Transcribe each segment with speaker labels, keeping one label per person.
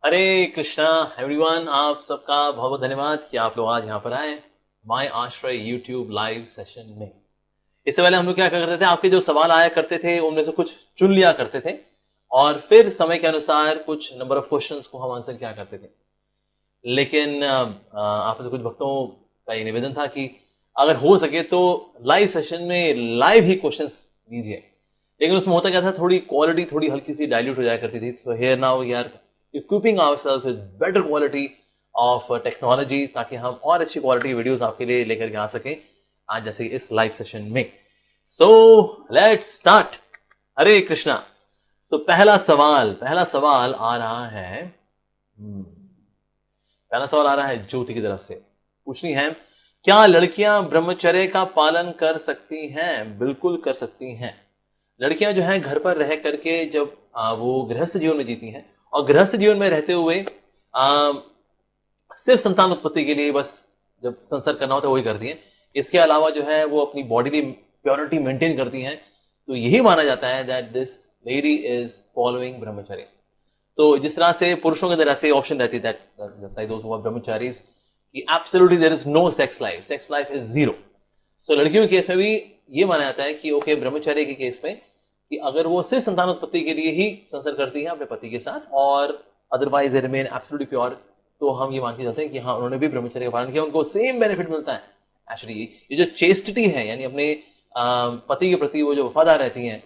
Speaker 1: हरे Krishna everyone, आप सबका बहुत बहुत धन्यवाद कि आप लोग आज यहाँ पर आए माय आश्रय यूट्यूब लाइव सेशन में। इससे पहले हम लोग क्या करते थे, आपके जो सवाल आया करते थे उनमें से कुछ चुन लिया करते थे और फिर समय के अनुसार कुछ नंबर ऑफ क्वेश्चंस को हम आंसर किया करते थे। लेकिन आप में से कुछ भक्तों का ये निवेदन था कि अगर हो सके तो लाइव सेशन में लाइव ही क्वेश्चंस दीजिए, लेकिन उसमें होता क्या था, थोड़ी क्वालिटी थोड़ी हल्की सी डाइल्यूट हो जाया करती थी। So here now we are equipping ourselves with better quality of technology, ताकि हम और अच्छी क्वालिटी वीडियोस आपके लिए लेकर के आ सकें आज जैसे इस लाइव सेशन में। So let's start. Hare Krishna. So पहला सवाल आ रहा है, पहला सवाल आ रहा है ज्योति की तरफ से। पूछनी है, क्या लड़कियां ब्रह्मचर्य का पालन कर सकती हैं? बिल्कुल कर सकती हैं। लड़कियां जो हैं घर पर रह करके जब वो गृहस्थ जीवन में जीती हैं और गृहस्थ जीवन में रहते हुए सिर्फ संतान उत्पत्ति के लिए बस जब संसर्ग करना होता है वही करती हैं। इसके अलावा जो है वो अपनी बॉडी प्योरिटी मेंटेन करती हैं। तो यही माना जाता है that this lady is following ब्रह्मचर्य। तो जिस तरह से पुरुषों के अंदर ऐसे ऑप्शन रहती है दैट दोस हु आर ब्रह्मचारीज कि absolutely there is no sex life is zero. So लड़कियों के केस में भी ये माना जाता है कि ओके, ब्रह्मचर्य के केस में कि अगर वो सिर्फ संतान उत्पत्ति के लिए ही संसर्ग करती है अपने पति के साथ और otherwise they remain absolutely pure, तो हम ये मान के चलते हैं कि हाँ, उन्होंने भी ब्रह्मचर्य का पालन किया, उनको सेम बेनिफिट मिलता है। एक्चुअली ये जो चेस्टिटी है, यानी अपने पति के प्रति वो जो वफादार रहती हैं,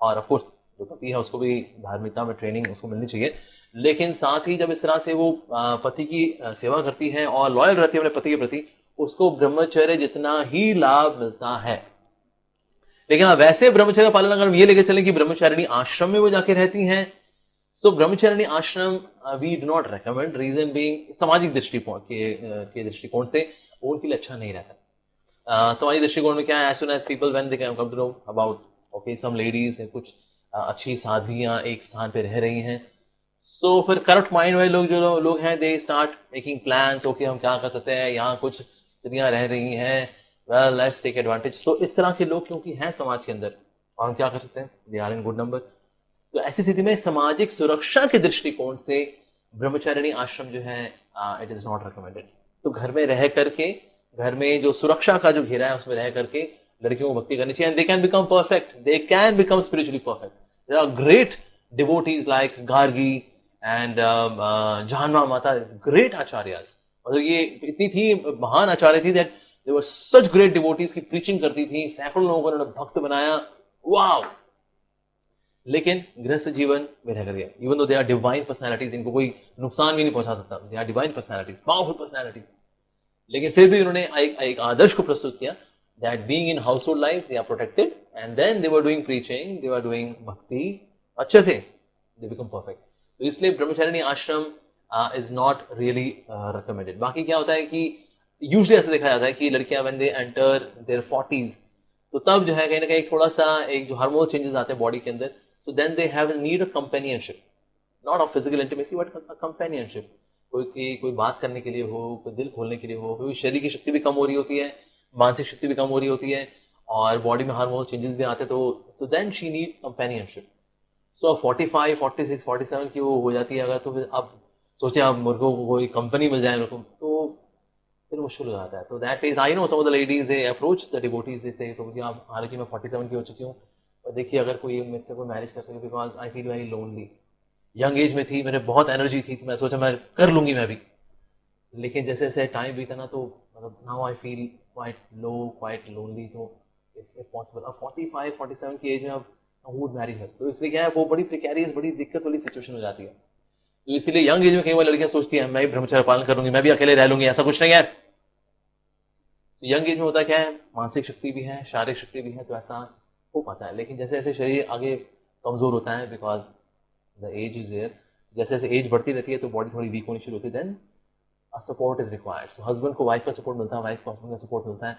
Speaker 1: और ऑफ कोर्स जो पति है उसको भी धार्मिकता में ट्रेनिंग उसको मिलनी चाहिए, लेकिन साथ ही जब इस तरह से वो पति की सेवा करती है और लॉयल रहती है अपने पति के प्रति, उसको ब्रह्मचर्य जितना ही लाभ मिलता है। लेकिन वैसे ब्रह्मचर्य का पालन अगर हम ये लेकर चलें कि ब्रह्मचारिणी आश्रम में वो जाके रहती हैं, so Brahmacharini ashram we do not recommend, reason being सामाजिक दृष्टिकोण के दृष्टिकोण से उनके लिए अच्छा नहीं रहता। सामाजिक दृष्टिकोण में क्या है, as soon as people when they come to know about okay some ladies है, कुछ अच्छी साध्वियां एक स्थान पे रह रही हैं, सो फिर करप्ट माइंड वाले लोग जो लोग हैं, they start making plans, okay हम क्या कर सकते हैं, यहाँ कुछ स्त्रियां रह रही हैं, वेल लेट्स टेक एडवांटेज। सो इस तरह के लोग क्योंकि हैं समाज के अंदर, और हम क्या कर सकते हैं, they are in good number. तो ऐसी स्थिति में सामाजिक सुरक्षा के दृष्टिकोण से ब्रह्मचारिणी आश्रम जो है इट इज नॉट रिकमेंडेड। तो घर में रह करके, घर में जो सुरक्षा का जो घेरा है उसमें रह करके लड़कियों को भक्ति करनी चाहिए, and they can become perfect, they can become spiritually perfect. There are great devotees like Gargi and Jahnava Mata, great acharyas. मतलब ये इतनी थी महान आचार्य थी that they were such great devotees की प्रीचिंग करती थी, सैकड़ों लोगों को उन्होंने भक्त बनाया, वाव। लेकिन गृहस्थ जीवन में रह गए, even though they are divine personalities, इनको कोई नुकसान भी नहीं पहुंचा सकता, they are divine personalities, powerful personalities, लेकिन फिर भी उन्होंने एक आदर्श को प्रस्तुत किया that being in household life they are protected, and then they were doing preaching, they were doing bhakti अच्छे से, दे बिकम परफेक्ट। तो इसलिए ब्रह्मचारिणी आश्रम इज नॉट रियली रिकमेंडेड। बाकी क्या होता है कि यूजुअली ऐसा देखा जाता है कि लड़कियां when they enter there 40s, तो तब जो है कहीं ना कहीं थोड़ा सा एक जो हार्मोनल चेंजेस आते हैं बॉडी के अंदर, so then they have need a companionship, not of physical intimacy but a companionship. कोई बात करने के लिए हो, कोई दिल खोलने के लिए हो, कोई शरीर की शक्ति भी कम हो रही होती है, मानसिक शक्ति भी कम हो रही होती है, और बॉडी में हार्मोनल चेंजेस भी आते हैं, तो so then she need companionship. So 45, 46, 47 की वो हो जाती है अगर, तो फिर आप सोचें आप मेरे को कोई कंपनी मिल जाए मेरे को, तो फिर मुश्किल हो जाता है। तो that is, I know some of the ladies they approach the devotees, they say तो मुझे आप, हालांकि मैं 47 की हो चुकी हूँ, और देखिए अगर कोई मुझसे कोई मैरिज कर सके, because I feel very lonely. Young age में थी, मेरे बहुत एनर्जी थी, तो मैं सोचा मैं कर लूंगी मैं भी, लेकिन जैसे जैसे टाइम बीता ना, तो मतलब now I feel quite low, quite lonely. तो इफ पॉसिबल अब 45, 47 की एज में अब वुड मैरी हर, तो इसलिए क्या है, वो बड़ी प्रिकैरियस, बड़ी दिक्कत वाली सिचुएशन हो जाती है। तो इसीलिए यंग एज में कई बार लड़कियां सोचती हैं मैं भी ब्रह्मचर्य पालन करूंगी, मैं भी अकेले रह लूंगी, ऐसा कुछ नहीं है। तो यंग एज में होता क्या है, मानसिक शक्ति भी है, शारीरिक शक्ति भी है, तो ऐसा हो पाता है। लेकिन जैसे जैसे शरीर आगे कमजोर होता है, because the age is there, जैसे जैसे एज बढ़ती रहती है तो बॉडी थोड़ी वीक होनी शुरू होती है, then a support is required. So husband को वाइफ का सपोर्ट मिलता है, वाइफ को हस्बैंड का सपोर्ट मिलता है।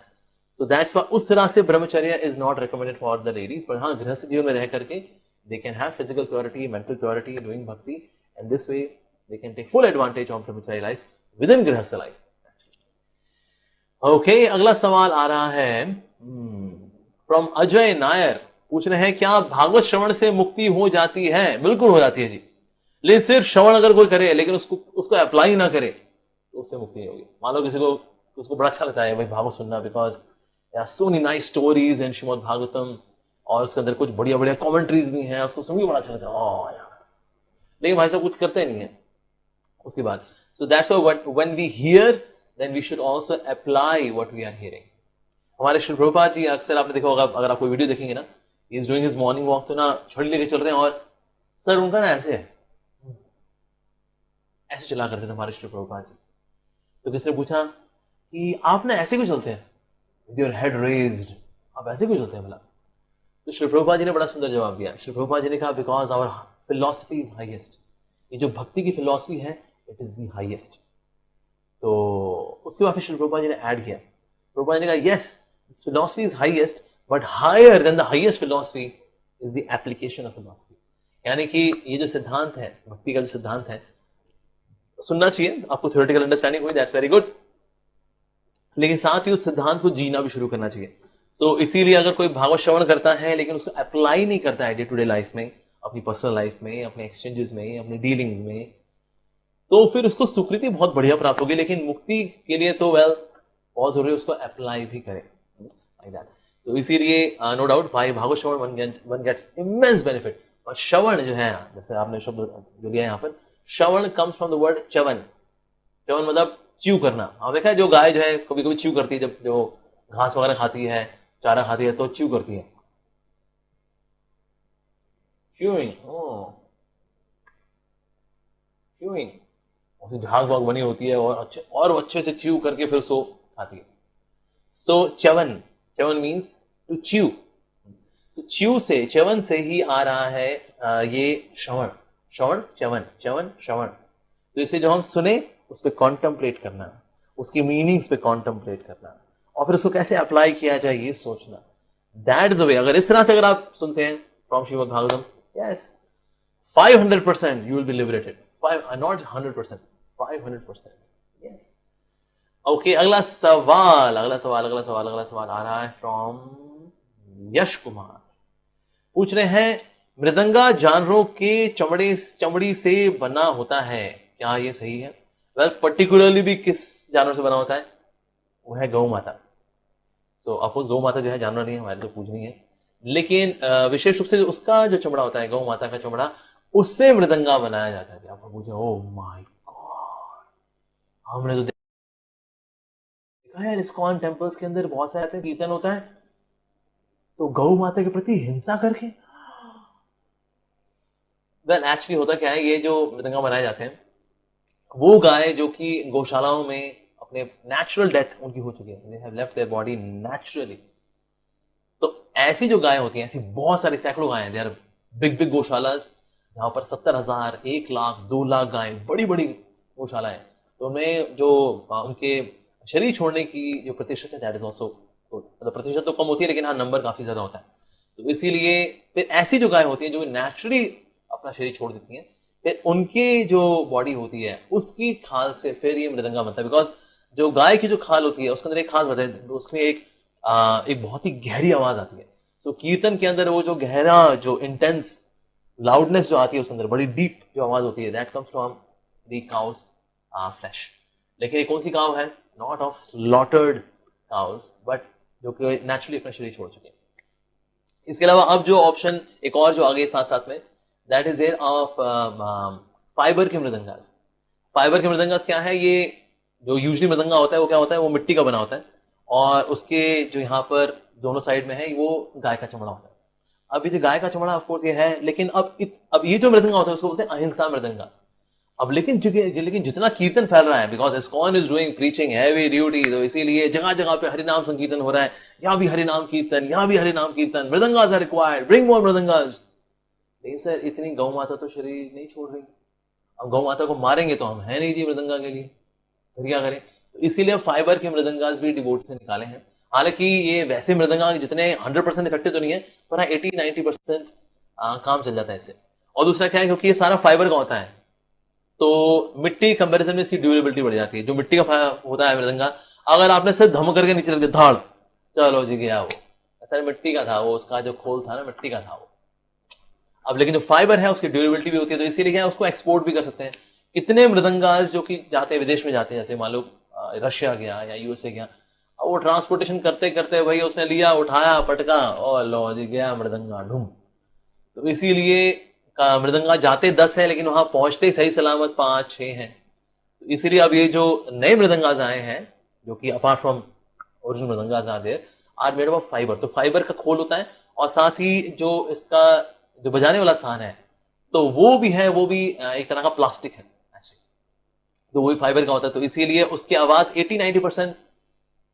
Speaker 1: सो दैट्स व्हाई उस तरह से brahmacharya is not recommended for the ladies. पर हाँ, गृहस्थ जीवन में रह करके they can have physical purity, mental purity, doing bhakti, and this way they can take full advantage of brahmacharya life within grihastha life. Okay, अगला सवाल आ रहा है फ्रॉम अजय नायर। पूछ रहे हैं क्या भागवत श्रवण से मुक्ति हो जाती है? बिल्कुल हो जाती है जी। लेकिन सिर्फ श्रवण अगर कोई करे लेकिन उसको अप्लाई ना करे तो उससे मुक्ति नहीं होगी। मान लो किसी को उसको बड़ा अच्छा लगता है भाई भागवत सुनना, because there are so many nice stories in Shrimad Bhagavatam, और उसके अंदर कुछ बढ़िया बढ़िया कमेंट्रीज भी हैं, उसको सुन के बड़ा अच्छा लगता है, ओह यार, लेकिन भाई साहब कुछ करते नहीं है उसके बाद। So that's why when we hear then we should also apply what we are hearing. हमारे श्री प्रभुपाद जी अक्सर आपने देखा होगा, अगर आप कोई वीडियो देखेंगे ना, he is doing his morning walk, तो ना छड़ी लेके चल रहे हैं और सर उनका ना ऐसे है, ऐसे चला करते थे हमारे श्री प्रभुपाद जी। तो किसने पूछा कि आप ना ऐसे क्यों चलते हैं, विद योर हेड रेज्ड, आप ऐसे क्यों चलते हैं भला? तो श्री प्रभुपाद जी ने बड़ा सुंदर जवाब दिया। श्री प्रभुपाद जी ने कहा because our philosophy is highest, ये जो भक्ति की फिलॉसफी है इट इज द हाईएस्ट। तो उसके बाद फिर श्री प्रभुपाद जी ने ऐड किया, प्रभुपाद जी ने कहा yes this philosophy is highest but higher than the highest philosophy is the application of philosophy. यानी कि ये जो सिद्धांत है, भक्ति का जो सिद्धांत है, सुनना चाहिए, आपको थ्योरेटिकल अंडरस्टैंडिंग हुई, दैट्स वेरी गुड, लेकिन साथ ही उस सिद्धांत को जीना भी शुरू करना चाहिए। सो इसीलिए अगर कोई भागवत श्रवण करता है लेकिन उसको अप्लाई नहीं करता है डे टू डे लाइफ में, अपनी पर्सनल लाइफ में, अपने एक्सचेंजेस में, अपनी डीलिंग्स में, तो फिर उसको सुकृति बहुत बढ़िया प्राप्त होगी, लेकिन मुक्ति के लिए तो वेल बहुत जरूरी है उसको अप्लाई भी करें। तो इसीलिए नो डाउट भाई भागवत श्रवण वन गेट्स इमेंस बेनिफिट। और श्रवण जो है, जैसे आपने शब्द जो लिया यहाँ पर, shravan comes from the word chyavan. च्यवन मतलब च्यू करना। आप देखा है जो गाय जो है कभी कभी च्यू करती है, जब जो घास वगैरह खाती है, चारा खाती है, तो च्यू करती है, च्यूइंग, च्यूइंग, उसकी झाग वाग बनी होती है और अच्छे से च्यू करके फिर उसको खाती है। सो च्यवन, च्यवन मीन्स टू च्यू। च्यू से, च्यवन से ही आ रहा है ये श्रवण, श्रवण च्यवन, च्यवन श्रवण। तो इसे जो हम सुने उस पर कॉन्टम्पलेट करना, उसकी मीनिंग्स पे कॉन्टम्पलेट करना, और फिर उसको कैसे अप्लाई किया जाए ये सोचना, दैट इज द वे। अगर इस तरह से अगर आप सुनते हैं from Shrimad Bhagavatam, yes 500% you will be liberated, not 100%, 500%, yes. Okay, अगला सवाल आ रहा है फ्रॉम यश कुमार। पूछ रहे हैं मृदंगा जानवरों के चमड़ी से बना होता है, क्या ये सही है? वेल पर्टिकुलरली भी किस जानवर से बना होता है? वो है गौ माता। सो अफकोर्स गौ माता जो है जानवर नहीं है, हमारे तो पूजनी है, लेकिन विशेष रूप से उसका जो चमड़ा होता है, गौ माता का चमड़ा, उससे मृदंगा बनाया जाता है। आप पूछे ओह माय गॉड, हमने तो देखा है इस्कॉन टेम्पल्स के अंदर बहुत सारे कीर्तन होता है तो गौ माता के प्रति हिंसा करके। वेल एक्चुअली होता क्या है, ये जो मृदंगा बनाए जाते हैं वो गाय जो कि गौशालाओं में अपने नेचुरल डेथ उनकी हो चुकी है, they have left their body naturally, तो ऐसी जो गाय होती हैं, ऐसी बहुत सारी सैकड़ों गायें, दे आर बिग बिग गौशालास, जहां पर 70,000, 1 लाख, 2 लाख गायें, बड़ी बड़ी गौशाला है, तो उनमें जो उनके शरीर छोड़ने की जो प्रतिशत है दैट इज ऑल्सो, मतलब प्रतिशत तो कम होती है लेकिन हाँ नंबर काफी ज्यादा होता है। तो इसीलिए फिर ऐसी जो गाय होती है जो नेचुरली अपना शरीर छोड़ देती हैं, फिर उनकी जो बॉडी होती है उसकी खाल से फिर ये मृदंगा बनता है। बिकॉज जो गाय की जो खाल होती है उसके अंदर एक खास बात है, उसमें एक बहुत ही गहरी आवाज आती है। सो कीर्तन के अंदर वो जो गहरा, जो इंटेंस लाउडनेस जो आती है उसके अंदर, बड़ी डीप जो आवाज होती है, that comes from the cows flash. लेकिन ये कौन सी काउ है? Not of slaughtered cows, but जो कि नेचुरली अपना शरीर छोड़ चुके हैं। इसके अलावा अब जो ऑप्शन एक और जो आगे साथ साथ में, that is there of fibre के मृदंगास। फाइबर के मृदंगास क्या है? ये जो यूजली मृदंगा होता है वो क्या होता है, वो मिट्टी का बना होता है और उसके जो यहाँ पर दोनों साइड में है वो गाय का चमड़ा होता है। अब ये जो गाय का चमड़ा ऑफकोर्स ये है, लेकिन अब ये जो मृदंगा होता है उसको बोलते हैं अहिंसा मृदंगा। अब लेकिन जितना कीर्तन फैल रहा है, because ISKCON is doing preaching heavy duty, तो इसीलिए जगह जगह पे हरिनाम संकीर्तन हो रहा है, यहाँ भी हरिनाम कीर्तन, यहाँ भी हरिनाम कीर्तन, मृदंगास आर रिक्वायर्ड, ब्रिंग मोर मृदंगास। लेकिन सर इतनी गौ माता तो शरीर नहीं छोड़ रही, अब गौ माता को मारेंगे तो हम है नहीं जी मृदंगा के लिए, फिर क्या करें? तो इसीलिए फाइबर के मृदंगास भी डिवोट से निकाले हैं। हालांकि ये वैसे मृदंगा जितने 100% इफेक्टिव तो नहीं है, पर 80-90% काम चल जाता है इससे। और दूसरा क्या है, क्योंकि ये सारा फाइबर का होता है तो मिट्टी कंपैरिजन में इसकी ड्यूरेबिलिटी बढ़ जाती है। जो मिट्टी का होता है मृदंगा, अगर आपने सिर्फ धम करके नीचे रख दिया, धाड़, चलो जी गया वो, ऐसा मिट्टी का था वो, उसका जो खोल था ना मिट्टी का था वो। अब लेकिन जो फाइबर है उसकी ड्यूरेबिलिटी भी होती है, तो इसीलिए क्या है, उसको एक्सपोर्ट भी कर सकते हैं। कितने मृदंगाज जो कि जाते हैं विदेश में जाते हैं, जैसे मान लो रशिया गया या यूएसए गया, अब वो ट्रांसपोर्टेशन करते करते भाई उसने लिया, उठाया, पटका और लो जी गया मृदंगा ढूम। तो इसीलिए मृदंगा जाते 10 है लेकिन वहां पहुंचते ही सही सलामत 5-6 हैं। तो इसीलिए अब ये जो नए मृदंगाज आए हैं, जो कि अपार्ट फ्रॉम ओरिजिनल मृदंगाज आर मेड ऑफ फाइबर, तो फाइबर का खोल होता है और साथ ही जो इसका जो बजाने वाला स्थान है तो वो भी है, वो भी एक तरह का प्लास्टिक है actually। तो वही फाइबर का होता है, तो इसीलिए उसकी आवाज 80-90%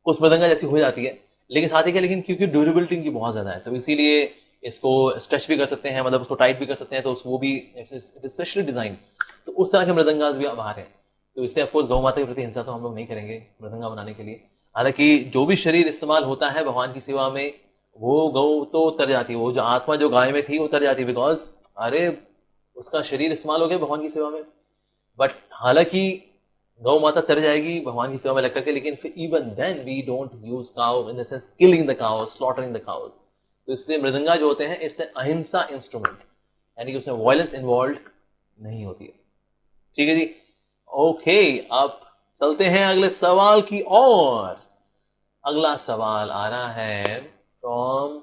Speaker 1: उस मृदंगा जैसी हो जाती है। लेकिन साथ ही क्या, लेकिन क्योंकि ड्यूरेबिलिटी इनकी बहुत ज्यादा है तो इसीलिए इसको स्ट्रेच भी कर सकते हैं, मतलब उसको टाइट भी कर सकते हैं, तो वो भी स्पेशली डिजाइन। तो उस तरह के मृदंगाज भी अब आ रहे हैं। तो इसलिए ऑफकोर्स गौ माता के प्रति हिंसा तो हम लोग नहीं करेंगे मृदंगा बनाने के लिए। हालांकि जो भी शरीर इस्तेमाल होता है भगवान की सेवा में, वो गौ तो तर जाती है, वो जो आत्मा जो गाय में थी वो तर जाती है, बिकॉज अरे उसका शरीर इस्तेमाल हो गया भगवान की सेवा में। बट हालांकि गौ माता तर जाएगी भगवान की सेवा में लग करके, लेकिन फिर even then we don't use cow in the sense killing the cow, slaughtering the cow. तो इसलिए मृदंगा जो होते हैं इट्स एन अहिंसा इंस्ट्रूमेंट, यानी कि उसमें वायलेंस इन्वॉल्व नहीं होती है। ठीक है जी, ओके। अब चलते हैं अगले सवाल की ओर। अगला सवाल आ रहा है फ्रॉम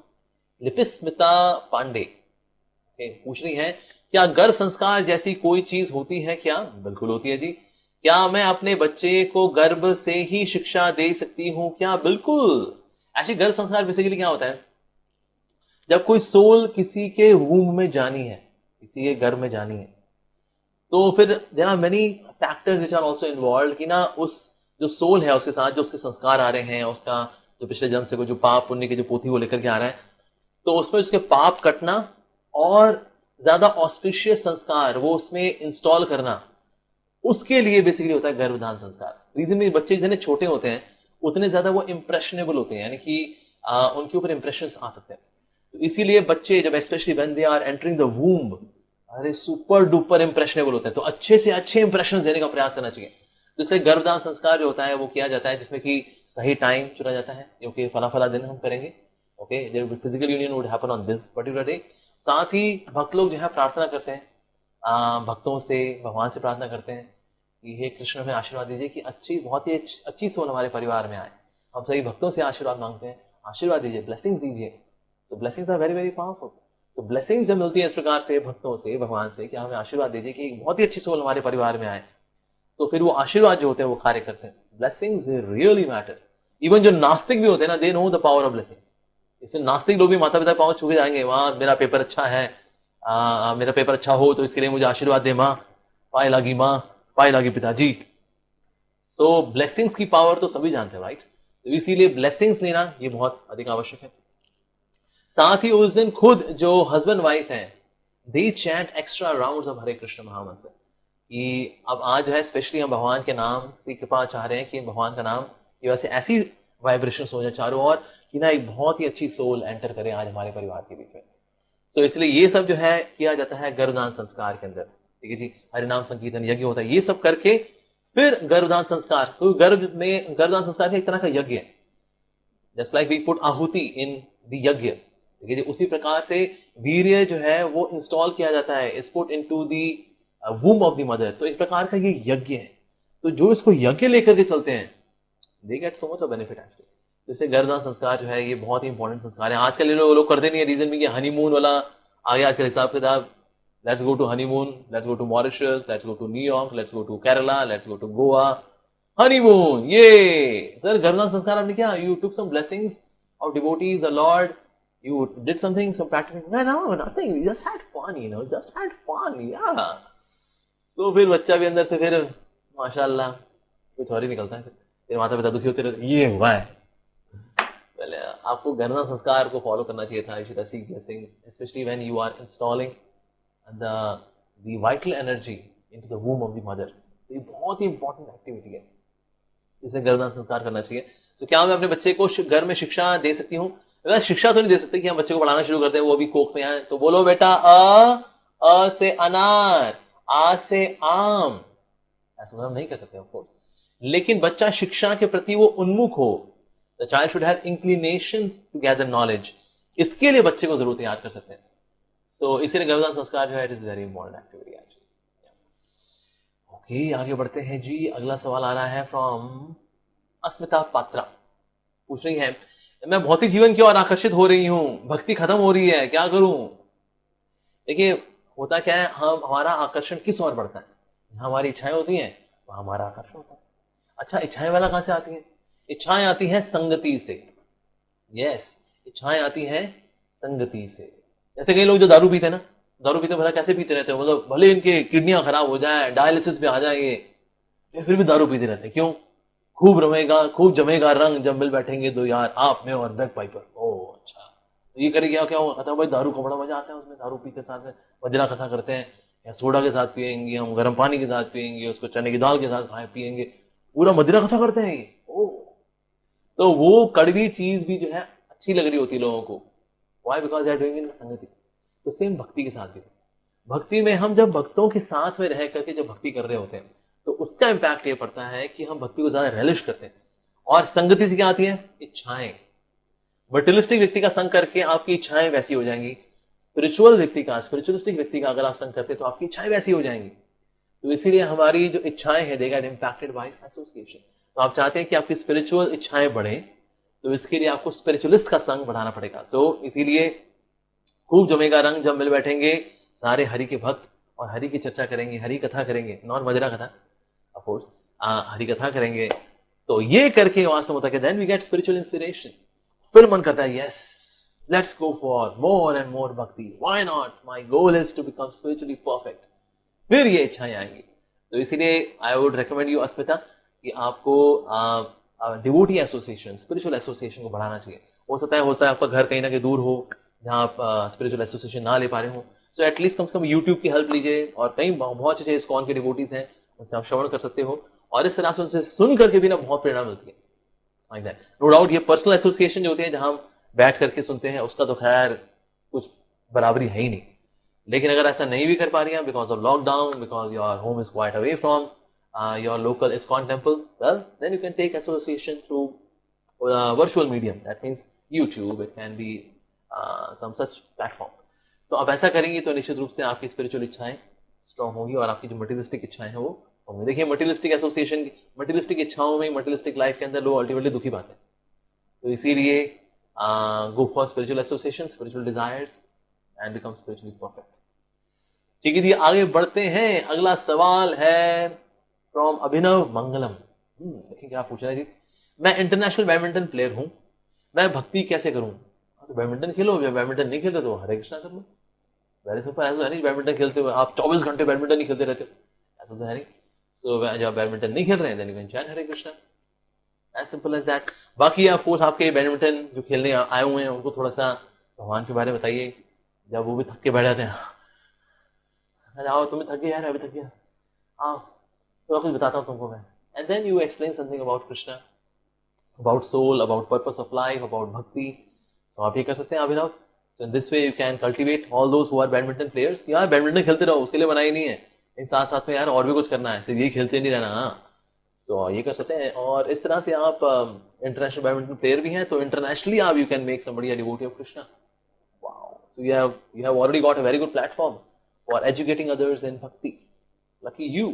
Speaker 1: लिपिस्मिता पांडे। पूछ रही है, क्या गर्भ संस्कार जैसी कोई चीज होती है क्या? बिल्कुल होती है जी। क्या मैं अपने बच्चे को गर्भ से ही शिक्षा दे सकती हूं क्या? बिल्कुल। ऐसी गर्भ संस्कार बेसिकली क्या होता है, जब कोई सोल किसी के वूम में जानी है, किसी के गर्भ में जानी है, तो फिर there are many factors which are also involved, कि ना उस जो सोल है उसके साथ जो उसके संस्कार आ रहे हैं, उसका जो पिछले जन्म से कोई जो पाप पुण्य की जो पोथी वो लेकर के आ रहा है, तो उसमें उसके पाप कटना और ज्यादा ऑस्पिशियस संस्कार वो उसमें इंस्टॉल करना, उसके लिए बेसिकली होता है गर्भधान संस्कार। रीजन में बच्चे जितने छोटे होते हैं उतने ज्यादा वो इंप्रेशनेबल होते हैं, यानी कि उनके ऊपर इंप्रेशन आ सकते हैं। तो इसीलिए बच्चे जब specially when they are entering the womb, अरे सुपर डुपर इंप्रेशनेबल होते हैं, तो अच्छे से अच्छे इंप्रेशन देने का प्रयास करना चाहिए। तो इससे गर्भदान संस्कार जो होता है वो किया जाता है, जिसमें कि सही टाइम चुना जाता है, क्योंकि फला फला दिन हम करेंगे, okay, physical union would happen on this particular day. साथ ही भक्त लोग जो है प्रार्थना करते हैं, भक्तों से भगवान से प्रार्थना करते हैं कि हे कृष्ण हमें आशीर्वाद दीजिए कि अच्छी बहुत ही अच्छी सोल हमारे परिवार में आए। हम सभी भक्तों से आशीर्वाद मांगते हैं, आशीर्वाद दीजिए, ब्लेसिंग्स दीजिए। So blessings are very very powerful. So blessings जब मिलती है इस प्रकार से भक्तों से भगवान से कि हमें आशीर्वाद दीजिए कि बहुत ही अच्छी सोल हमारे परिवार में आए, तो फिर वो आशीर्वाद जो होते हैं वो कार्य करते हैं। Blessings really matter. इवन जो नास्तिक भी होते हैं ना, they know the power of blessings. इसलिए नास्तिक लोग भी माता पिता पांव छू के जाएंगे, वहां मेरा पेपर अच्छा है, मेरा पेपर अच्छा हो तो इसके लिए मुझे आशीर्वाद दे माँ, पाए लागी माँ, पाए लागी पिताजी। सो ब्लेसिंग्स की पावर तो सभी जानते हैं, राइट? तो इसीलिए ब्लेसिंग्स लेना ये बहुत अधिक आवश्यक है। साथ ही उस दिन खुद जो हस्बैंड वाइफ है, दे चैंट एक्स्ट्रा राउंड्स ऑफ हरे कृष्ण महामंत्र, कि अब आज जो है स्पेशली हम भगवान के नाम की कृपा चाह रहे हैं कि भगवान का नाम की वजह से ऐसी वाइब्रेशन हो जाए चारों ओर कि ना एक बहुत ही अच्छी सोल एंटर करे आज हमारे परिवार के बीच में। सो इसलिए ये सब जो है किया जाता है गर्भदान संस्कार के अंदर। ठीक है जी, हरिनाम संकीर्तन यज्ञ होता है, ये सब करके फिर गर्भदान संस्कार, तो गर्भदान संस्कार का एक तरह का यज्ञ है, जस्ट लाइक वी पुट आहुति इन द यज्ञ। ठीक है जी, उसी प्रकार से वीर्य जो है वो इंस्टॉल किया जाता है, is put into the वूम of the mother. तो एक प्रकार का ये यज्ञ है, तो जो इसको यज्ञ लेकर के चलते हैं they get so much of benefit actually. तो इससे गर्भदान संस्कार जो है ये बहुत ही इंपॉर्टेंट संस्कार है। आजकल ये लोग करते नहीं है, रीजन भी कि हनीमून वाला आ गया आजकल हिसाब किताब, let's go to honeymoon, let's go to Mauritius, let's go to New York, let's go to Kerala, let's go to Goa, honeymoon. ये सर गर्भदान संस्कार आपने क्या, you took some blessings of devotees the lord, you did something, some practicing? No, nothing, we just had fun, just had fun, yeah. So फिर बच्चा भी अंदर से फिर माशाल्लाह कुछ और ही निकलता है, फिर माता पिता दुखी होते रहते, ये हुआ है। पहले आपको गर्भदान संस्कार को फॉलो करना चाहिए था। You should seek blessings, especially when you are installing the vital energy into the womb of the mother. तो ये बहुत ही इंपॉर्टेंट एक्टिविटी है, इसे गर्भदान संस्कार करना चाहिए। तो क्या मैं अपने बच्चे को घर में शिक्षा दे सकती हूँ? शिक्षा तो नहीं दे सकते कि हम बच्चे को पढ़ाना शुरू करते हैं वो भी कोख में आए तो बोलो बेटा अ से अनार, आ से आम, ऐसा तो हम नहीं कर सकते ऑफ कोर्स। लेकिन बच्चा शिक्षा के प्रति वो उन्मुख हो, the child should have inclination to gather knowledge, इसके लिए बच्चे को जरूर तैयार कर सकते हैं। सो इसीलिए गर्भधान संस्कार जो है it is very important activity actually. Okay, आगे बढ़ते हैं जी। अगला सवाल आ रहा है फ्रॉम अस्मिता पात्रा। पूछ रही है, मैं भौतिक जीवन की ओर आकर्षित हो रही हूँ, भक्ति खत्म हो रही है, क्या करूं? देखिए, होता क्या है, हमारा आकर्षण किस ओर बढ़ता है? जहां हमारी इच्छाएं होती हैं वहां हमारा आकर्षण होता है। अच्छा, इच्छाएं वाला कहां से आती हैं? इच्छाएं आती हैं संगति से। यस, इच्छाएं आती हैं संगति से। जैसे कई लोग जो दारू पीते हैं ना, दारू पीते भला कैसे पीते रहते हैं? मतलब भले इनके किडनियां खराब हो जाए, डायलिसिस पे आ जाएंगे, फिर भी दारू पीते रहते हैं। क्यों? खूब रमेगा, खूब जमेगा रंग जब मिल बैठेंगे दो यार, आप में और बैक पाइपर। ओह अच्छा, तो ये करेगा क्या होगा? कहता भाई दारू का बड़ा मजा आता है उसमें, दारू पीते साथ में मजरा कथा करते हैं, या सोडा के साथ पियेंगे, हम गर्म पानी के साथ पियेंगे, उसको चने की दाल के साथ खाए पियेंगे, पूरा मदिरा कथा करते हैं ये। ओह, तो वो कड़वी चीज भी जो है अच्छी लग रही होती है लोगों को। Why? Because they are doing in संगति। तो सेम भक्ति के साथ भी, भक्ति में हम जब भक्तों के साथ में रह करके जब भक्ति कर रहे होते हैं तो उसका इंपैक्ट ये पड़ता है कि हम भक्ति को ज्यादा रेलिश करते हैं। और संगति से क्या आती है? इच्छाएं। मटेरियलिस्टिक व्यक्ति का संग करके आपकी इच्छाएं वैसी हो जाएंगी, स्पिरिचुअल व्यक्ति का, स्पिरिचुअलिस्टिक व्यक्ति का अगर आप संग करते तो आपकी इच्छाएं वैसी हो जाएंगी। तो इसीलिए हमारी जो इच्छाएं हैं they get impacted by association. तो आप चाहते हैं कि आपकी स्पिरिचुअल इच्छाएं बढ़े, तो इसके लिए आपको स्पिरिचुअलिस्ट का संग बढ़ाना पड़ेगा। सो इसीलिए खूब जमेगा रंग जब मिल बैठेंगे सारे हरि के भक्त, और हरि की चर्चा करेंगे, हरि कथा करेंगे, नॉन मजरा कथा ऑफ कोर्स, हरि कथा करेंगे। तो ये करके वास्तव होता है then we get spiritual inspiration. फिर मन करता है yes, let's go for more and more bhakti, why not, my goal is to become spiritually perfect. फिर ये इच्छाएं आएंगी। तो इसीलिए I would recommend you Asmita कि आपको डिवोटी एसोसिएशन, स्पिरिचुअल एसोसिएशन को बढ़ाना चाहिए। हो सकता है आपका घर कहीं ना कहीं दूर हो जहां आप स्पिरिचुअल एसोसिएशन ना ले पा रहे हो, सो एटलीस्ट कम से कम यूट्यूब की हेल्प लीजिए, और कई बहुत अच्छे इस्कॉन के डिवोटीज हैं, उनसे आप श्रवण कर सकते हो, और इस तरह से उनसे सुन करके भी ना बहुत प्रेरणा मिलती है। Like that, no doubt. ये पर्सनल एसोसिएशन जो होते हैं जहां हम बैठ करके सुनते हैं, उसका तो खैर कुछ बराबरी है ही नहीं। लेकिन अगर ऐसा नहीं भी कर पा रही हैं because of lockdown, because your home is quite away from your local ISKCON temple, well then you can take association through virtual medium, that means YouTube, it can be some such platform। तो आप ऐसा करेंगे तो निश्चित रूप से आपकी spiritual इच्छाएं स्ट्रॉन्ग होगी, और आपकी जो मटेरियलिस्टिक इच्छाएं हैं वो होंगी। देखिए, मटेरियलिस्टिक एसोसिएशन, मटेरियलिस्टिक इच्छाओं में, मटेरियलिस्टिक लाइफ के अंदर लोग अल्टीमेटली दुखी पाते हैं। तो इसीलिए go for spiritual association, spiritual desires, and become spiritually perfect. ठीक है जी, आगे बढ़ते हैं। अगला सवाल है फ्रॉम अभिनव मंगलम। देखिए क्या पूछ रहा है जी। मैं इंटरनेशनल बैडमिंटन प्लेयर हूं, मैं भक्ति कैसे करूं? तो बैडमिंटन खेलो, या बैडमिंटन नहीं खेलते तो हरे कृष्णा कर लो। Very simple. ऐसा है नहीं बैडमिंटन खेलते हुए आप 24 घंटे बैडमिंटन ही खेलते रहते हो, ऐसा तो है नहीं। सो जब बैडमिंटन नहीं खेल रहे हैं then you can chant Hare Krishna, as simple as that. बाकी ऑफ कोर्स आपके बैडमिंटन जो खेलने आए हुए हैं उनको थोड़ा सा भगवान के बारे में बताइए, जब वो भी थक के बैठ जाते हैं, आओ तुम्हें थक गया यार, अभी थक गया, आओ तो कुछ बताता हूँ तुमको मैं, and then you explain something about Krishna, about soul, about purpose of life, about bhakti। So आप ये कर सकते हैं अभिनव। So in this way you can cultivate all those who are badminton players। यार बैडमिंटन खेलते रहो, उसके लिए बनाई नहीं है, इन साथ साथ में यार और भी कुछ करना है, सिर्फ ये खेलते नहीं रहना। सो ये कर सकते हैं, और इस तरह से आप इंटरनेशनल बैडमिंटन प्लेयर भी हैं, तो इंटरनेशनली आप you can make somebody a devotee of Krishna. Wow, so you have already got a very good platform for educating others in bhakti। Lucky you।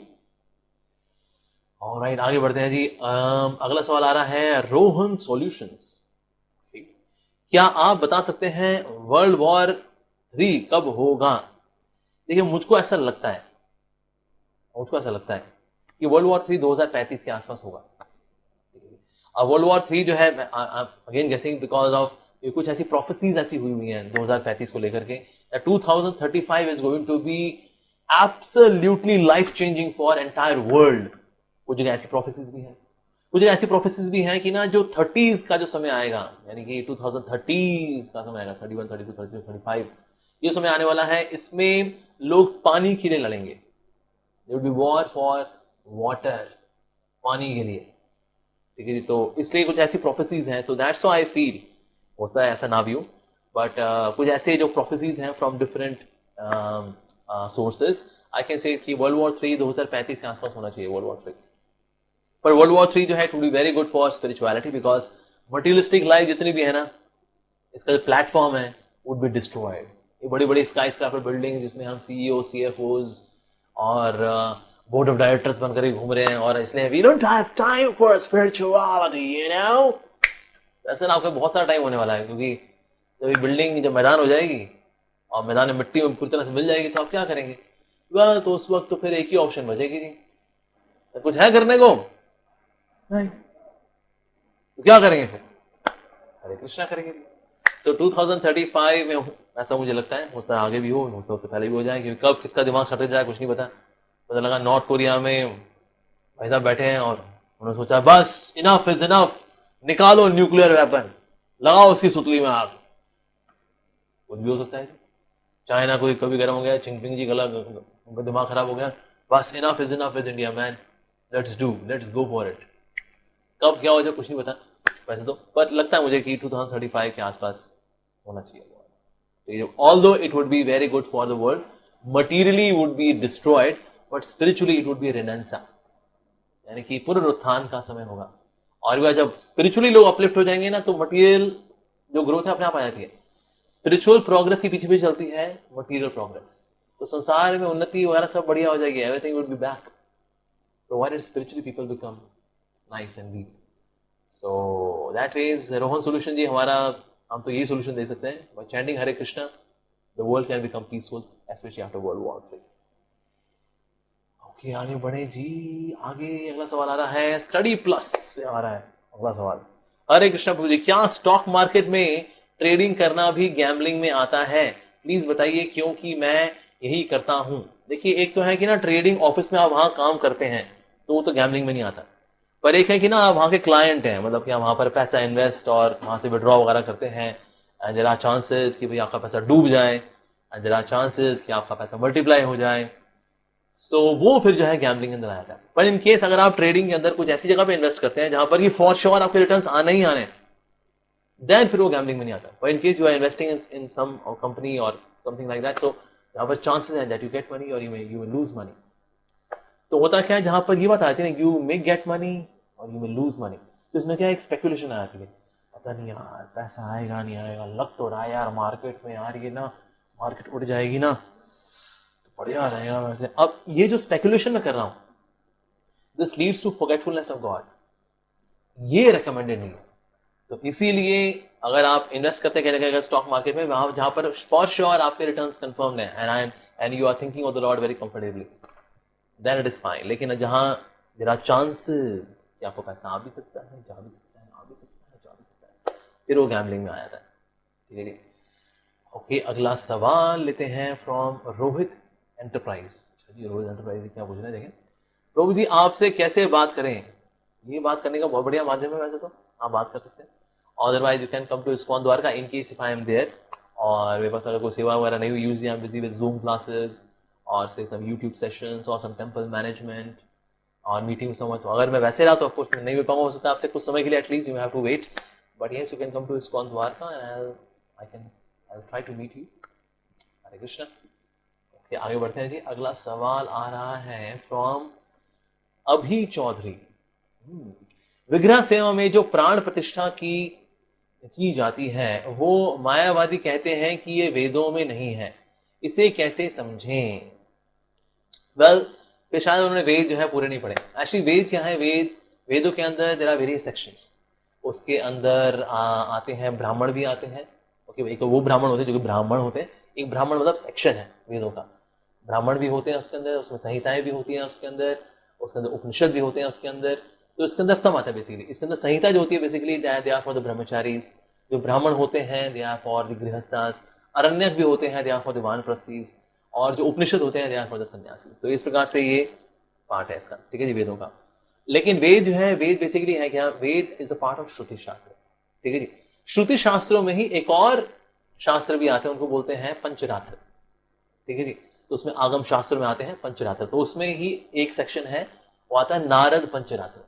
Speaker 1: Alright, आगे बढ़ते हैं जी। अगला सवाल आ रहा है रोहन सॉल्यूशंस। क्या आप बता सकते हैं वर्ल्ड वॉर 3 कब होगा? देखिए, मुझको ऐसा लगता है कि वर्ल्ड वॉर 3 2035 के आसपास होगा। वर्ल्ड वॉर 3 जो है, अगेन गेसिंग बिकॉज ऑफ कुछ ऐसी प्रोफेसीज ऐसी हुई हैं 2035 को लेकर के, 2035 is going to be absolutely life changing for entire world. कुछ ऐसी प्रोफेसीज भी हैं कि ना जो 30s का जो समय आएगा, यानी कि 2030s का समय आएगा, 31, 32, 33, 35, ये समय आने वाला है, इसमें लोग पानी के लिए लड़ेंगे। There will be war for water, पानी के लिए। ठीक है जी, तो इसलिए कुछ ऐसी प्रोफेसीज हैं, तो दैट्स व्हाई आई फील, होता है ऐसा ना भी हो, बट कुछ ऐसे जो प्रोफेसीज हैं from different sources, I can say कि वर्ल्ड वॉर 3 2035 के आसपास होना चाहिए वर्ल्ड वॉर 3। पर वर्ल्ड वॉर 3 जो है to be very good for spirituality, because materialistic life जितनी भी है ना, इसका जो प्लेटफॉर्म है वुड बी डिस्ट्रॉयड। ये बड़ी बड़ी स्काई स्क्रैपर बिल्डिंग जिसमें हम CEO, CFOs और बोर्ड ऑफ डायरेक्टर्स बनकर ही घूम रहे हैं, और इसलिए we don't have time for spirituality, you know. ऐसे ना आपका बहुत सारा टाइम होने वाला है, क्योंकि जब ये बिल्डिंग जब मैदान हो जाएगी और मैदान में मिट्टी में पूरी तरह से मिल जाएगी तो आप क्या करेंगे? वह तो उस वक्त तो फिर एक ही ऑप्शन बचेगी नहीं, तो कुछ है करने को नहीं, तो क्या करेंगे फिर? हरे कृष्णा करेंगे। सो 2035 में ऐसा मुझे लगता है, हो सकता है आगे भी हो सकता है उससे पहले भी हो जाए, क्योंकि कब किसका दिमाग सटक जाए कुछ नहीं पता। पता लगा नॉर्थ कोरिया में भाई साहब बैठे हैं और उन्होंने सोचा बस इनफ इज इनफ, निकालो न्यूक्लियर वेपन, लगाओ उसकी सुतली में आग। कुछ भी हो सकता है। चाइना कोई कभी गर्म हो गया, चिंगपिंग जी गला उनका दिमाग खराब हो गया, बस enough is enough with India man, let's go for it. कब क्या हो जाए कुछ नहीं पता वैसे तो, पर लगता है मुझे कि 2035 के आसपास होना चाहिए। Although it would be very good for the world, materially would be destroyed, but spiritually it would be renaissance, यानी कि पुनरुत्थान का समय होगा। और वह जब स्पिरिचुअली लोग अपलिफ्ट हो जाएंगे ना, तो मटीरियल जो ग्रोथ है अपने आप आ जाती है। स्पिरिचुअल प्रोग्रेस के पीछे भी चलती है मटीरियल प्रोग्रेस, तो संसार में उन्नति वगैरह सब बढ़िया हो जाएगी, everything would be back provided spiritually people become nice and deep. So that is Rohan solution ji हमारा, हम तो यही सोल्यूशन दे सकते हैं, by chanting Hare Krishna the world can become peaceful, especially after world war 3। Okay आगे बढ़े जी, आगे अगला सवाल आ रहा है स्टडी प्लस से आ रहा है अगला सवाल। हरे कृष्णा प्रभु जी, क्या स्टॉक मार्केट में ट्रेडिंग करना भी गैम्बलिंग में आता है? प्लीज बताइए, क्योंकि मैं यही करता हूं। देखिए, एक तो है कि ना ट्रेडिंग ऑफिस में आप वहां काम करते हैं तो वो तो गैम्बलिंग में नहीं आता, पर एक है कि ना आप वहां के क्लाइंट हैं, मतलब कि आप वहां पर पैसा इन्वेस्ट और वहां से विड्रॉ वगैरह करते हैं, एंड देयर आर चांसेस कि भाई आपका पैसा डूब जाए, एंड देयर आर चांसेस कि आपका पैसा मल्टीप्लाई हो जाए। सो वो फिर जो है गैम्बलिंग के अंदर आ जाता है। पर इन केस अगर आप ट्रेडिंग के अंदर कुछ ऐसी जगह पे इन्वेस्ट करते हैं जहां पर ये फॉर श्योर आपके रिटर्न्स आने ही आने, देन फिर वो गैम्बलिंग में नहीं आता। पर in case you are investing in some company और समथिंग लाइक दैट, सो जहां पर चांसेस है दैट यू गेट मनी और यू विल लूज मनी। तो होता क्या है, जहां पर ये बात आती है यू मे गेट मनी और यू विल लूज मनी, तो इसमें क्या एक स्पेकुलेशन आ जाती है, पता नहीं यार पैसा आएगा नहीं आएगा, लग तो रहा है यार मार्केट में, यार ये ना मार्केट उड़ जाएगी ना तो बढ़िया रहेगा वैसे। अब ये जो स्पेकुलेशन मैं कर रहा हूं, this leads to forgetfulness of God, ये रिकमेंडेड नहीं है। तो इसीलिए अगर आप इन्वेस्ट करते हैं स्टॉक मार्केट में, वहां जहां पर फॉर श्योर आपके रिटर्न्स कंफर्म है and you are thinking of the lord very comfortably, then it is fine. लेकिन जहां देयर आर चांसेस कि आपको पैसा आ भी सकता है, जा भी सकता है, आ भी सकता है, जा भी सकता है, फिर वो गैम्बलिंग में आ जाता है। ठीक है, ओके अगला सवाल लेते हैं फ्रॉम रोहित एंटरप्राइज। अच्छा जी, रोहित एंटरप्राइज क्या पूछ रहे हैं, देखें। प्रभु जी, आपसे कैसे बात करें? ये बात करने का बहुत बढ़िया माध्यम है वैसे तो, आप बात कर सकते हैं। Otherwise you can come to ISKCON Dwarka in case if I am there, और मेरे पास अगर कोई सेवा वगैरह नहीं हुई, usually I am busy with Zoom classes और से सम यूट्यूब सेशंस और सम टेंपल मैनेजमेंट और मीटिंग समझ। अगर मैं वैसे रहा तो ऑफकोर्स मैं नहीं मिल पाऊंगा, हो सकता है आपसे कुछ समय के लिए at least, you have to wait, but yes you can come to ISKCON Dwarka and I will try to meet you. Hare Krishna. Okay आगे बढ़ते हैं जी, अगला सवाल आ रहा है फ्रॉम अभी चौधरी। विग्रह सेवा में जो प्राण प्रतिष्ठा की जाती है वो मायावादी कहते हैं कि ये वेदों में नहीं है, इसे कैसे समझें? वेल, फिर शायद उन्होंने वेद जो है पूरे नहीं पढ़े। एक्चुअली वेद क्या है, वेदों के अंदर देयर आर वेरियस सेक्शंस, उसके अंदर आते हैं ब्राह्मण भी आते हैं। ओके, एक तो वो ब्राह्मण होते हैं जो कि ब्राह्मण होते हैं, एक ब्राह्मण मतलब सेक्शन है वेदों का, ब्राह्मण भी होते हैं उसके अंदर, उसमें संहिताएं भी होती हैं उसके अंदर उपनिषद भी होते हैं उसके अंदर। तो इसके अंदर सब आता है बेसिकली। इसके अंदर संहिता जो होती है basically they are for the brahmacharis, जो ब्राह्मण होते हैं they are for the grihasthas, अरण्यक भी होते हैं they are for the vanaprasthis, और जो उपनिषद होते हैं दे आर फॉर द सन्यासी। तो इस प्रकार से ये पार्ट है इसका, ठीक है जी, वेदों का। लेकिन वेद जो है, वेद बेसिकली है क्या, वेद इज अ पार्ट ऑफ श्रुति शास्त्र, ठीक है जी। श्रुति शास्त्रों में ही एक और शास्त्र भी आते हैं, उनको बोलते हैं पंचरात्र, ठीक है जी। तो उसमें आगम शास्त्र में आते हैं पंचरात्र, तो उसमें ही एक सेक्शन है वो आता है Narada Pancharatra.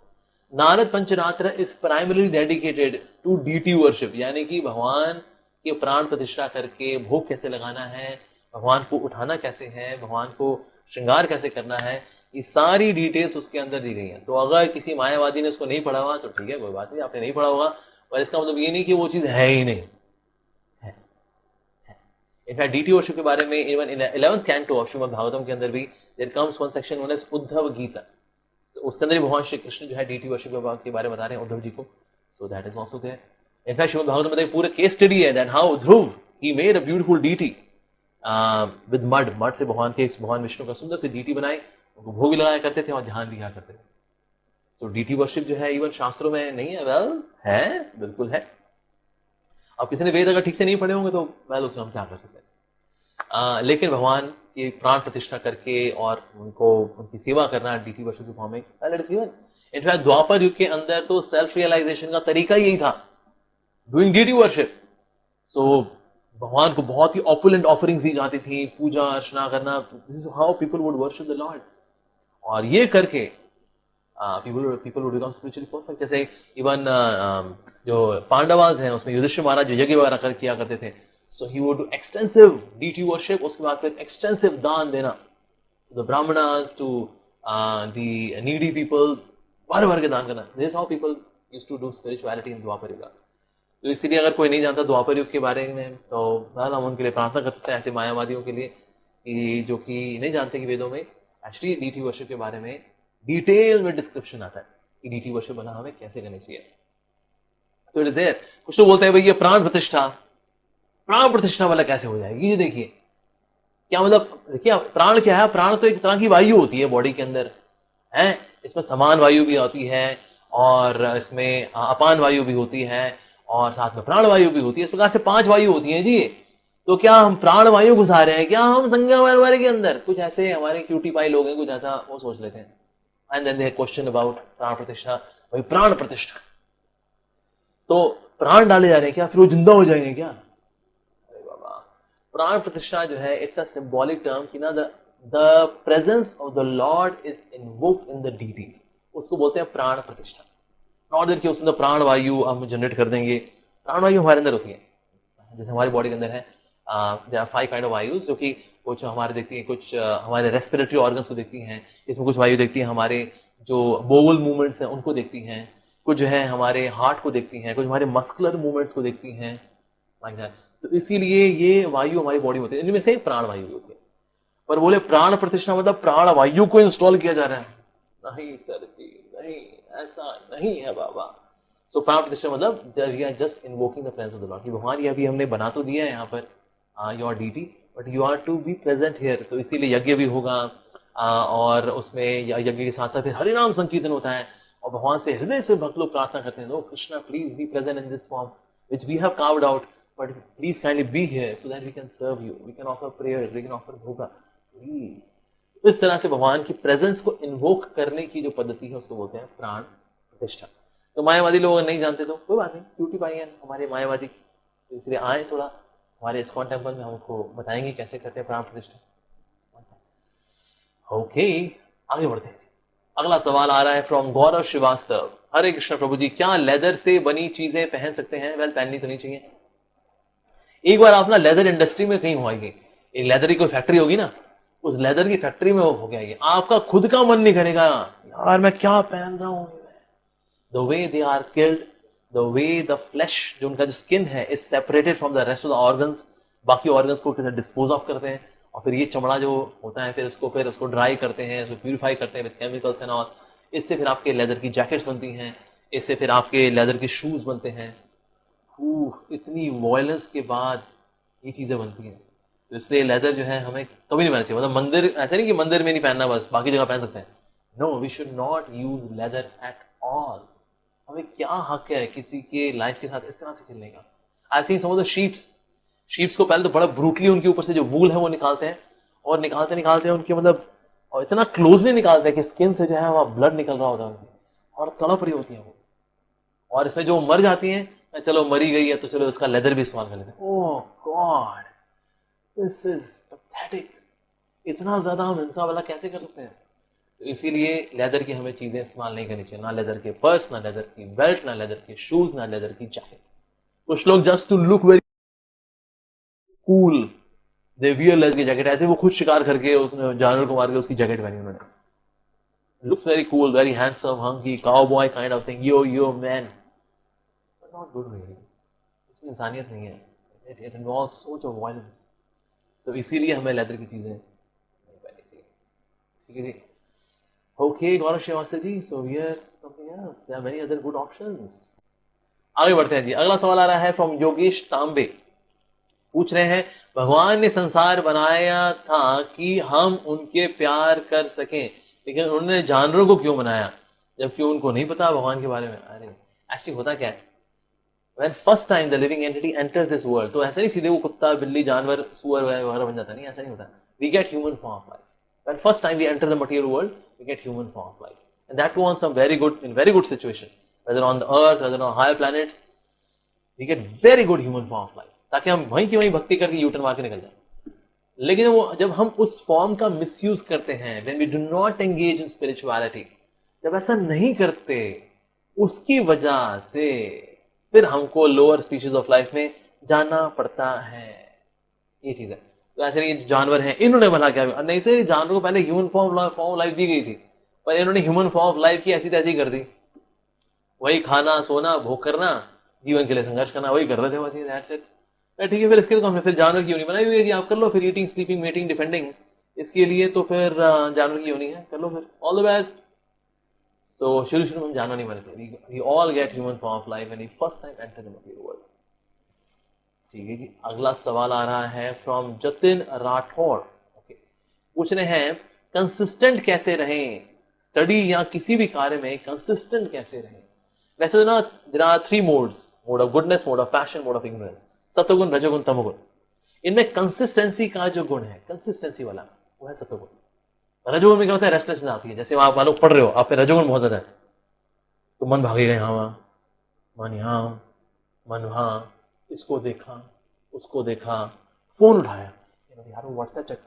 Speaker 1: Narada Pancharatra is primarily dedicated to deity worship, यानी कि भगवान के प्राण प्रतिष्ठा करके भोग कैसे लगाना है, भगवान को उठाना कैसे है, भगवान को श्रृंगार कैसे करना है, ये सारी डिटेल्स उसके अंदर दी गई हैं। तो अगर किसी मायावादी ने उसको नहीं पढ़ा हुआ तो ठीक है, कोई बात नहीं, आपने नहीं पढ़ा होगा, पर इसका मतलब ये नहीं कि वो चीज है ही नहीं, है। इनफैक्ट डीटी वर्शिप के बारे में even in 11th canto of Shrimad Bhagavatam के अंदर भी there comes one section known as Uddhava Gita, तो उसके अंदर भी भगवान श्री कृष्ण जो है डीटी वर्शिप के बारे में बता रहे हैं उद्धव जी को, so that is also there. In fact Shrimad Bhagavatam में पूरे केस स्टडी है that how Dhruva he made a beautiful deity with mud से भगवान विष्णु का सुंदर से डीटी बनाए, उनको भोग लगाया करते थे और ध्यान भी किया करते थे। सो डीटी वर्शिप जो है इवन शास्त्रों में नहीं है, वेल है, बिल्कुल है। अब किसी ने वेद अगर ठीक से नहीं पढ़े होंगे तो वेल उसमें हम क्या कर सकते हैं, लेकिन भगवान की प्राण प्रतिष्ठा करके और उनको उनकी सेवा करना डीटी वर्शिप की फॉर्म में इट इज गिवन। इनफैक्ट द्वापर युग के अंदर तो सेल्फ रियलाइजेशन का तरीका यही था, डूइंग डीटी वर्शिप। सो भगवान को बहुत ही ऑपुलेंट ऑफरिंग्स दी जाती थी, पूजा अर्चना करना, this is how people would worship the Lord. और ये करके people would become spiritually perfect। जैसे इवन जो पांडवास हैं उसमें युधिष्ठिर महाराज जो यज्ञ वगैरह किया करते थे, so he would do extensive deity worship, उसके बाद फिर एक्सटेंसिव दान देना the brahmanas to the needy people, भर भर के दान करना। This is how people used to do spirituality in Dvapara Yuga. तो इसलिए अगर कोई नहीं जानता द्वापर युग के बारे में तो हम उनके लिए प्रार्थना कर सकते हैं, ऐसे मायावादियों के लिए कि जो कि नहीं जानते कि वेदों में एक्चुअली डीटी वर्शिप के बारे में डिटेल में डिस्क्रिप्शन आता है कि डीटी वर्शिप बना हमें कैसे करनी चाहिए। तो इट इज देयर। कुछ तो बोलते हैं भाई ये प्राण प्रतिष्ठा वाला कैसे हो जाएगी, ये देखिए क्या मतलब, देखिए प्राण क्या है, प्राण तो एक तरह की वायु होती है बॉडी के अंदर है, इसमें समान वायु भी होती है और इसमें अपान वायु भी होती है और साथ में प्राण वायु भी होती है, इस प्रकार से 5 वायु होती है जी। तो क्या हम प्राण वायु घुसा रहे हैं क्या हम संज्ञा वायु के अंदर? कुछ ऐसे हमारे क्यूटी पाई लोग हैं, कुछ ऐसा वो सोच लेते हैं। And then they question about pran pratishtha, भाई प्राण प्रतिष्ठा तो प्राण डाले जा रहे हैं क्या, फिर वो जिंदा हो जाएंगे क्या? अरे बाबा, प्राण प्रतिष्ठा जो है इट्स अ सिंबॉलिक टर्म कि ना the presence of the Lord is invoked in the deities, उसको बोलते हैं प्राण प्रतिष्ठा। नॉट दैट कि उसमें प्राण वायु हम जनरेट कर देंगे, प्राण वायु हमारे अंदर होती है, जैसे हमारी बॉडी के अंदर है 5 काइंड ऑफ वायुज, जो कि कुछ हमारे देखती है, कुछ हमारे रेस्पिरेटरी ऑर्गन्स को देखती हैं, इसमें कुछ वायु देखती है हमारे जो बोवल मूवमेंट्स हैं उनको देखती हैं, कुछ जो है हमारे हार्ट को देखती हैं, कुछ हमारे मस्कुलर मूवमेंट्स को देखती हैं, तो इसीलिए ये वायु हमारी बॉडी में होती है, इनमें से प्राण वायु होती है। पर बोले प्राण प्रतिष्ठा मतलब प्राण वायु को इंस्टॉल किया जा रहा है, नहीं सर जी नहीं, ऐसा नहीं है बाबा। सो प्राण प्रतिष्ठा मतलब just invoking the presence of the Lord, कि भगवान ये अभी हमने बना तो दिया है यहाँ पर your deity, but you are to be present here. तो इसीलिए यज्ञ भी होगा और उसमें यज्ञ के साथ साथ फिर हरिनाम संकीर्तन होता है और भगवान से हृदय से भक्त लोग प्रार्थना करते हैं, Krishna please be present in this form which we have carved out, but please kindly be here so that we can serve you, we can offer prayers, we can offer bhoga please. इस तरह से भगवान की प्रेजेंस को invoke करने की जो पद्धति है उसको बोलते हैं प्राण प्रतिष्ठा। तो मायावादी लोग नहीं जानते तो कोई बात नहीं, क्यूटी पाई है हमारे मायावादी, तो इसलिए आए थोड़ा हमारे इस्कॉन टेम्पल में, हमको बताएंगे कैसे करते हैं प्राण प्रतिष्ठा। ओके, आगे बढ़ते हैं। अगला सवाल आ रहा है फ्रॉम गौरव श्रीवास्तव। हरे कृष्ण प्रभु जी, क्या लेदर से बनी चीजें पहन सकते हैं? वेल, पहननी तो नहीं चाहिए। एक बार आप ना लेदर इंडस्ट्री में कहीं होंगे, एक लेदर की कोई फैक्ट्री होगी ना, उस लेदर की फैक्ट्री में हो गया, आपका खुद का मन नहीं करेगा यार मैं क्या पहन रहा हूं। The way they are killed, the way the flesh, जो उनका जो स्किन है, is separated from the rest of the organs, बाकी ऑर्गन्स को कैसे डिस्पोज ऑफ करते हैं और फिर ये चमड़ा जो होता है फिर उसको ड्राई करते हैं, इसको प्यूरिफाई करते हैं विद केमिकल्स एंड ऑल, इससे फिर आपके लेदर की जैकेट्स बनती हैं, इससे फिर आपके लेदर के शूज बनते हैं। इतनी वॉयलेंस के बाद ये चीजें बनती हैं, तो इसलिए लेदर जो है हमें कभी नहीं पहनना चाहिए। मतलब मंदिर, ऐसा नहीं कि मंदिर में नहीं पहनना, बस बाकी जगह पहन सकते हैं। No, we should not use leather at all. हमें क्या हक है किसी के लाइफ के साथ इस तरह से खेलने का? I seen some of the sheeps को पहले तो बड़ा ब्रूटली उनके ऊपर से जो वूल है वो निकालते हैं और निकालते उनके मतलब, और इतना क्लोजली निकालते हैं कि स्किन से जो है वहां ब्लड निकल रहा होता है उनकी, और तड़प रही होती है वो, और इसमें जो मर जाती हैं, चलो मरी गई है तो चलो इसका लेदर भी इस्तेमाल कर लेते हैं। ओह गॉड, दिस इज पैथेटिक। इतना ज्यादा हम हिंसा वाला कैसे कर सकते हैं? तो इसीलिए लेदर की हमें चीजें इस्तेमाल नहीं करनी चाहिए, ना लेदर के पर्स, ना लेदर की बेल्ट, ना लेदर के शूज, ना लेदर की जैकेट। कुछ लोग just to look very cool they wear leather की जैकेट, ऐसे वो खुद शिकार करके उसने जानवर को मार के उसकी जैकेट पहनी उन्होंने, looks very cool, very handsome, hunky, cowboy kind of thing, yo man, but not good really. इसमें इंसानियत नहीं है, it involves so much of violence. तो इसीलिए हमें लेदर की चीजें नहीं पहननी चाहिए। ठीक है जी। Okay Gaurav Shrivastava ji, so here something else, there are many other good options. आगे बढ़ते हैं जी। अगला सवाल आ रहा है फ्रॉम योगेश तांबे। पूछ रहे हैं भगवान ने संसार बनाया था कि हम उनके प्यार कर सकें, लेकिन उन्होंने जानवरों को क्यों बनाया जबकि उनको नहीं पता भगवान के बारे में? अरे एक्चुअली होता क्या है, when first time the living entity enters this world, तो ऐसा नहीं सीधे वो कुत्ता बिल्ली जानवर सुअर वगैरह बन जाता, नहीं ऐसा नहीं होता। We get human form of life. When first time we enter the material world, we get human form of life, and that too on some very good situation, whether on the earth, whether on higher planets, we get very good human form of life, ताकि हम वहीं की वहीं भक्ति करके U turn मार के निकल जाए। लेकिन वो जब हम उस फॉर्म का मिसयूज करते हैं, when we do not engage in spirituality, जब ऐसा नहीं करते, उसकी वजह से फिर हमको लोअर स्पीशीज ऑफ लाइफ में जाना पड़ता है। ये चीज है। तो ऐसे नहीं जानवर हैं, इन्होंने भला क्या, नहीं से जानवर को पहले ह्यूमन फॉर्म ऑफ लाइफ दी गई थी, पर इन्होंने ह्यूमन फॉर्म ऑफ लाइफ की ऐसी तैसी कर दी। वही खाना सोना भोग करना, जीवन के लिए संघर्ष करना, वही कर रहे थे बस, दैट्स इट। ठीक है, फिर इसके लिए तो हमने फिर जानवर की योनि बनाई हुई है जी, आप कर लो फिर, ईटिंग स्लीपिंग मेटिंग डिफेंडिंग, इसके लिए तो फिर जानवर की योनि है, कर लो फिर, ऑल द बेस्ट। सो शुरू में हम जानवर नहीं बने थे, we all get human form of life when we first time enter the material world. ठीक है जी। अगला सवाल आ रहा है फ्रॉम जतिन राठौर। ओके, पूछ रहे हैं कंसिस्टेंट कैसे रहें, स्टडी या किसी भी कार्य में कंसिस्टेंट कैसे रहें? वैसे तो ना there are 3 modes, mode of goodness, mode of passion, mode of ignorance, सत्वगुण रजोगुण तमोगुण। इनमें कंसिस्टेंसी का जो गुण है, कंसिस्टेंसी वाला, वो है सत्वगुण। रजोगुण में क्या होता है, रेस्टलेसनेस आती है। जैसे आप मान लो पढ़ रहे हो, आप पे रजोगुण बहुत ज्यादा है, तो मन भागेगा यहाँ वहां, मन यहाँ, मन वहां, इसको देखा उसको देखा, फोन उठाया, यार व्हाट्सएप चेक,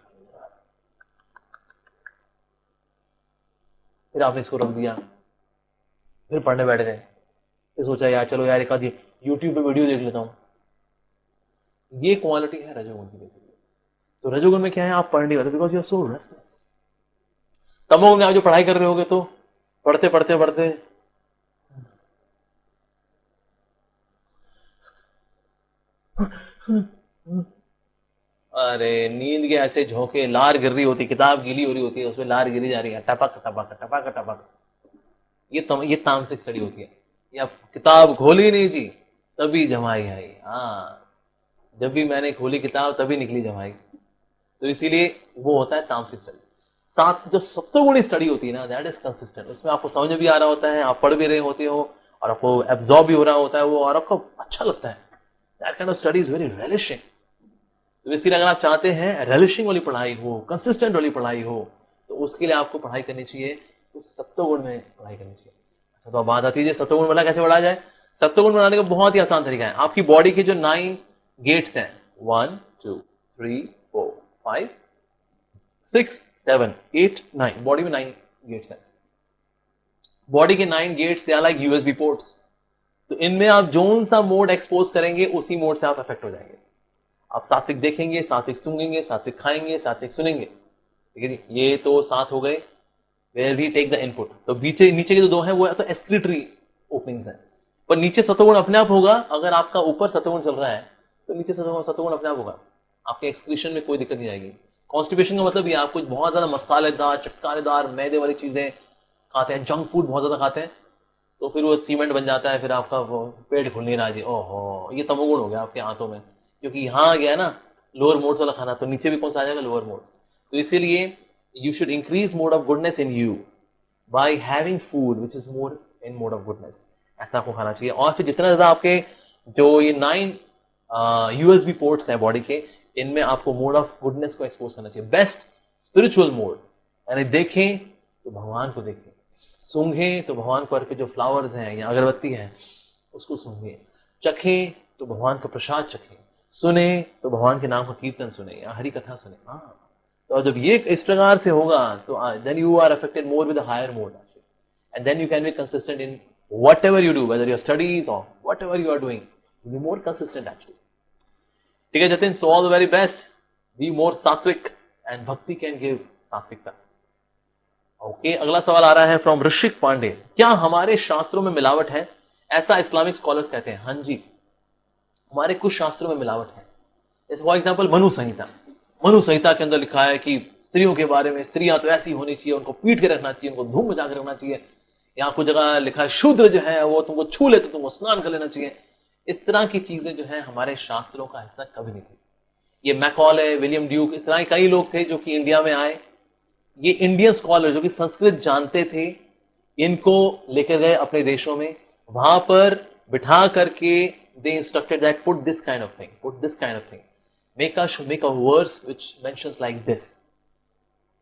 Speaker 1: फिर आपने इसको रख दिया, फिर पढ़ने बैठ गए, फिर सोचा यार चलो यार एक आधी यूट्यूब पे वीडियो देख लेता हूं। ये क्वालिटी है रजोगुण की बेसिकली। तो रजोगुण में क्या है, आप पढ़ नहीं पाते because you are so restless. तमोगुण में आप जो पढ़ाई कर रहे होगे तो पढ़ते पढ़ते पढ़ते अरे नींद के ऐसे झोंके, लार गिर रही होती, किताब गीली हो रही होती है, उसमें लार गिरी जा रही है, टपक टपक टपक टपक। ये तामसिक स्टडी होती है। या किताब खोली नहीं जी तभी जमाई आई, हाँ जब भी मैंने खोली किताब तभी निकली जमाई। तो इसीलिए वो होता है तामसिक स्टडी। साथ जो सत्वगुणी स्टडी होती है ना, दैट इज कंसिस्टेंट। उसमें आपको समझ भी आ रहा होता है, आप पढ़ भी रहे होते हो और आपको एब्जॉर्ब भी हो रहा होता है वो, और आपको अच्छा लगता है। That kind of study is very relishing. तो इसलिए अगर आप चाहते हैं रिलिशिंग वाली पढ़ाई हो, कंसिस्टेंट वाली पढ़ाई हो, तो उसके लिए आपको पढ़ाई करनी चाहिए तो सत्वगुण में पढ़ाई करनी चाहिए। अच्छा, तो अब बात आती है सत्वगुण वाला कैसे बढ़ाया जाए। सत्वगुण बनाने का बहुत ही आसान तरीका है। आपकी बॉडी के जो 9 गेट्स हैं, 1 2 3 4 5 6 7 8 9, बॉडी में 9 गेट्स हैं। बॉडी के 9 gates they are like USB ports. तो इनमें आप जोन सा मोड एक्सपोज करेंगे, उसी मोड से आप अफेक्ट हो जाएंगे। आप सात्विक देखेंगे, सात्विक सूंघेंगे, सात्विक खाएंगे, सात्विक सुनेंगे। ठीक है जी, ये तो 7 हो गए where we take the input. तो नीचे के जो 2 हैं वो तो एक्सक्रीटरी ओपनिंग्स हैं, पर नीचे सत्वगुण अपने आप होगा। अगर आपका ऊपर सत्वगुण चल रहा है तो नीचे सत्वगुण अपने आप होगा, आपके एक्सक्रीशन में कोई दिक्कत नहीं आएगी। कॉन्स्टिपेशन का मतलब ये, आप कुछ बहुत ज्यादा मसालेदार चटकारेदार मैदे वाली चीजें खाते हैं, जंक फूड बहुत ज्यादा खाते हैं, तो फिर वो सीमेंट बन जाता है, फिर आपका वो पेट खुल नहीं रहा जी, ओहो ये तमोगुण हो गया आपके हाथों में, क्योंकि यहाँ आ गया ना लोअर मोड्स वाला खाना, तो नीचे भी कौन सा आ जाएगा, लोअर मोड। तो इसीलिए you should increase mode of goodness in you by having food which is more in mode of goodness। ऐसा आपको खाना चाहिए। और फिर जितना ज्यादा आपके जो ये 9 यूएसबी पोर्ट्स हैं बॉडी के, इनमें आपको मोड ऑफ गुडनेस को एक्सपोज करना चाहिए। बेस्ट स्पिरिचुअल मोड, यानी देखें तो भगवान को देखें, सूंघें तो भगवान को के जो फ्लावर्स हैं या अगरबत्ती है उसको सूंघें, चखें तो भगवान का प्रसाद चखें, सुने तो भगवान के नाम का कीर्तन सुने या हरि कथा सुने। हाँ, तो जब ये इस प्रकार से होगा तो then you are affected more with the higher mode actually, and then you can be consistent in whatever you do, whether your studies or whatever you are doing, you'll be more consistent actually। ठीक है Jatin, so all the very best, be more sattvic and bhakti can give सात्विकता। Okay, अगला सवाल आ रहा है from ऋषिक पांडे। क्या हमारे शास्त्रों में मिलावट है, ऐसा इस्लामिक स्कॉलर्स कहते हैं? हाँ जी, हमारे कुछ शास्त्रों में मिलावट है। जैसे फॉर एग्जाम्पल मनु संहिता, मनु संहिता के अंदर लिखा है कि स्त्रियों के बारे में, स्त्रियां तो ऐसी होनी चाहिए, उनको पीट के रखना चाहिए, उनको धूम मचा के रखना चाहिए। यहाँ कुछ जगह लिखा है शूद्र जो है वो तुमको छू ले तो तुमको स्नान कर लेना चाहिए। इस तरह की चीजें जो है हमारे शास्त्रों का हिस्सा कभी नहीं थी। ये मैकॉले, विलियम ड्यूक, इस तरह के कई लोग थे जो कि इंडिया में आए। ये इंडियन स्कॉलर जो कि संस्कृत जानते थे, इनको लेकर गए अपने देशों में, वहां पर बिठा करके they instructed that put this kind of thing, put this kind of thing, make a verse which mentions like this,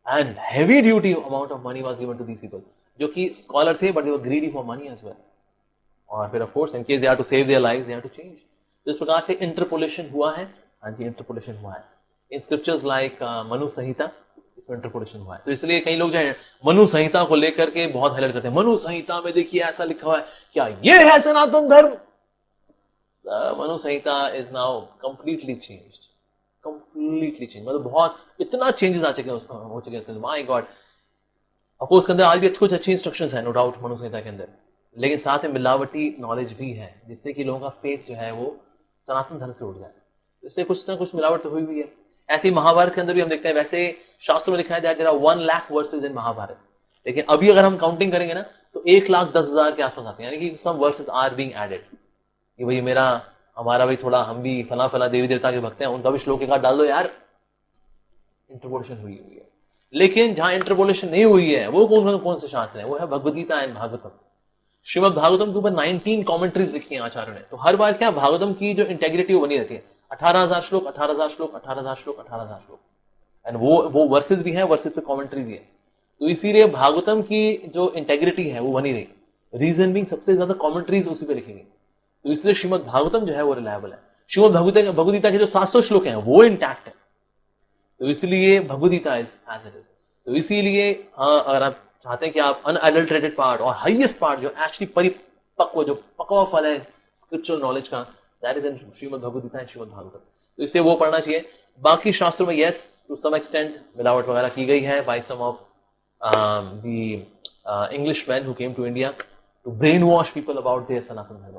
Speaker 1: and heavy duty amount of money was given to these people, जो कि scholar थे but they were greedy for money as well. और फिर of course in case they have to save their lives they have to change. तो इस प्रकार से interpolation हुआ है। हाँ जी, इंटरपोलेशन हुआ है इन स्क्रिप्चर्स लाइक मनु संहिता, इसमें इंटरपोलेशन हुआ है। तो इसलिए कई लोग जो है मनु संहिता को लेकर के बहुत हाईलाइट करते हैं, मनु संहिता में देखिए ऐसा लिखा हुआ है, क्या ये है Sanatan Dharma? Manu Samhita is now completely changed, completely change, मतलब बहुत इतना चेंजेस आ चुके हैं, हो चुके हैं। माय गॉड, अफकोर्स उसके अंदर आज भी कुछ अच्छी इंस्ट्रक्शंस है नो डाउट मनु संहिता के अंदर, लेकिन साथ में मिलावटी नॉलेज भी है जिससे कि लोगों का फेथ जो है वो सनातन धर्म से उठ जाए। इससे कुछ ना कुछ मिलावट तो हुई हुई है। ऐसे ही महाभारत के अंदर भी हम देखते हैं, वैसे शास्त्रों में लिखा है that there are 1 lakh verses in Mahabharata, लेकिन अभी अगर हम काउंटिंग करेंगे ना तो 1,10,000 के आसपास आते हैं, यानी कि सम वर्सेस आर बीइंग एडेड कि भाई हमारा भाई थोड़ा हम भी फला फला देवी देवता के भक्त हैं, उनका भी श्लोक एक आध डाल दो यार। इंटरपोलेशन हुई हुई है, लेकिन जहां इंटरपोलेशन नहीं हुई है वो कौन से शास्त्र है? वो है भगवद गीता एंड भागवतम। श्रीमद् भागवतम के ऊपर 19 कमेंट्रीज लिखी हैं आचार्यों ने। तो हर बार क्या भागवतम की जो इंटेग्रिटी वो बनी रहती है, 18,000 श्लोक, 18,000 श्लोक, 18,000 श्लोक, 18,000 श्लोक, एंड वो वर्सेस भी है, वर्सेस पे कमेंट्री भी है। तो इसीलिए भागवतम की जो इंटेग्रिटी है वो बनी रही। रीजन बीइंग सबसे ज्यादा कमेंट्रीज उसी पे लिखी गई, तो इसलिए श्रीमद् भागवतम जो है वो रिलायबल है। श्रीमद् भगवद गीता के जो 700 श्लोक हैं वो इंटैक्ट है, तो इसलिए Bhagavad Gita is as it is. तो इसीलिए हाँ, अगर आप चाहते हैं कि आप अनएडल्टरेटेड पार्ट और हाईएस्ट पार्ट जो एक्चुअली परिपक्व, जो पकवा फल है स्क्रिप्चुरल नॉलेज का, that is in Shrimad Bhagavad Gita and Shrimad Bhagavatam. तो इसलिए वो पढ़ना चाहिए। बाकी शास्त्रों में यस टू सम एक्सटेंट मिलावट वगैरह की गई है by some of the Englishmen who came to India to brainwash people about their सनातन धर्म।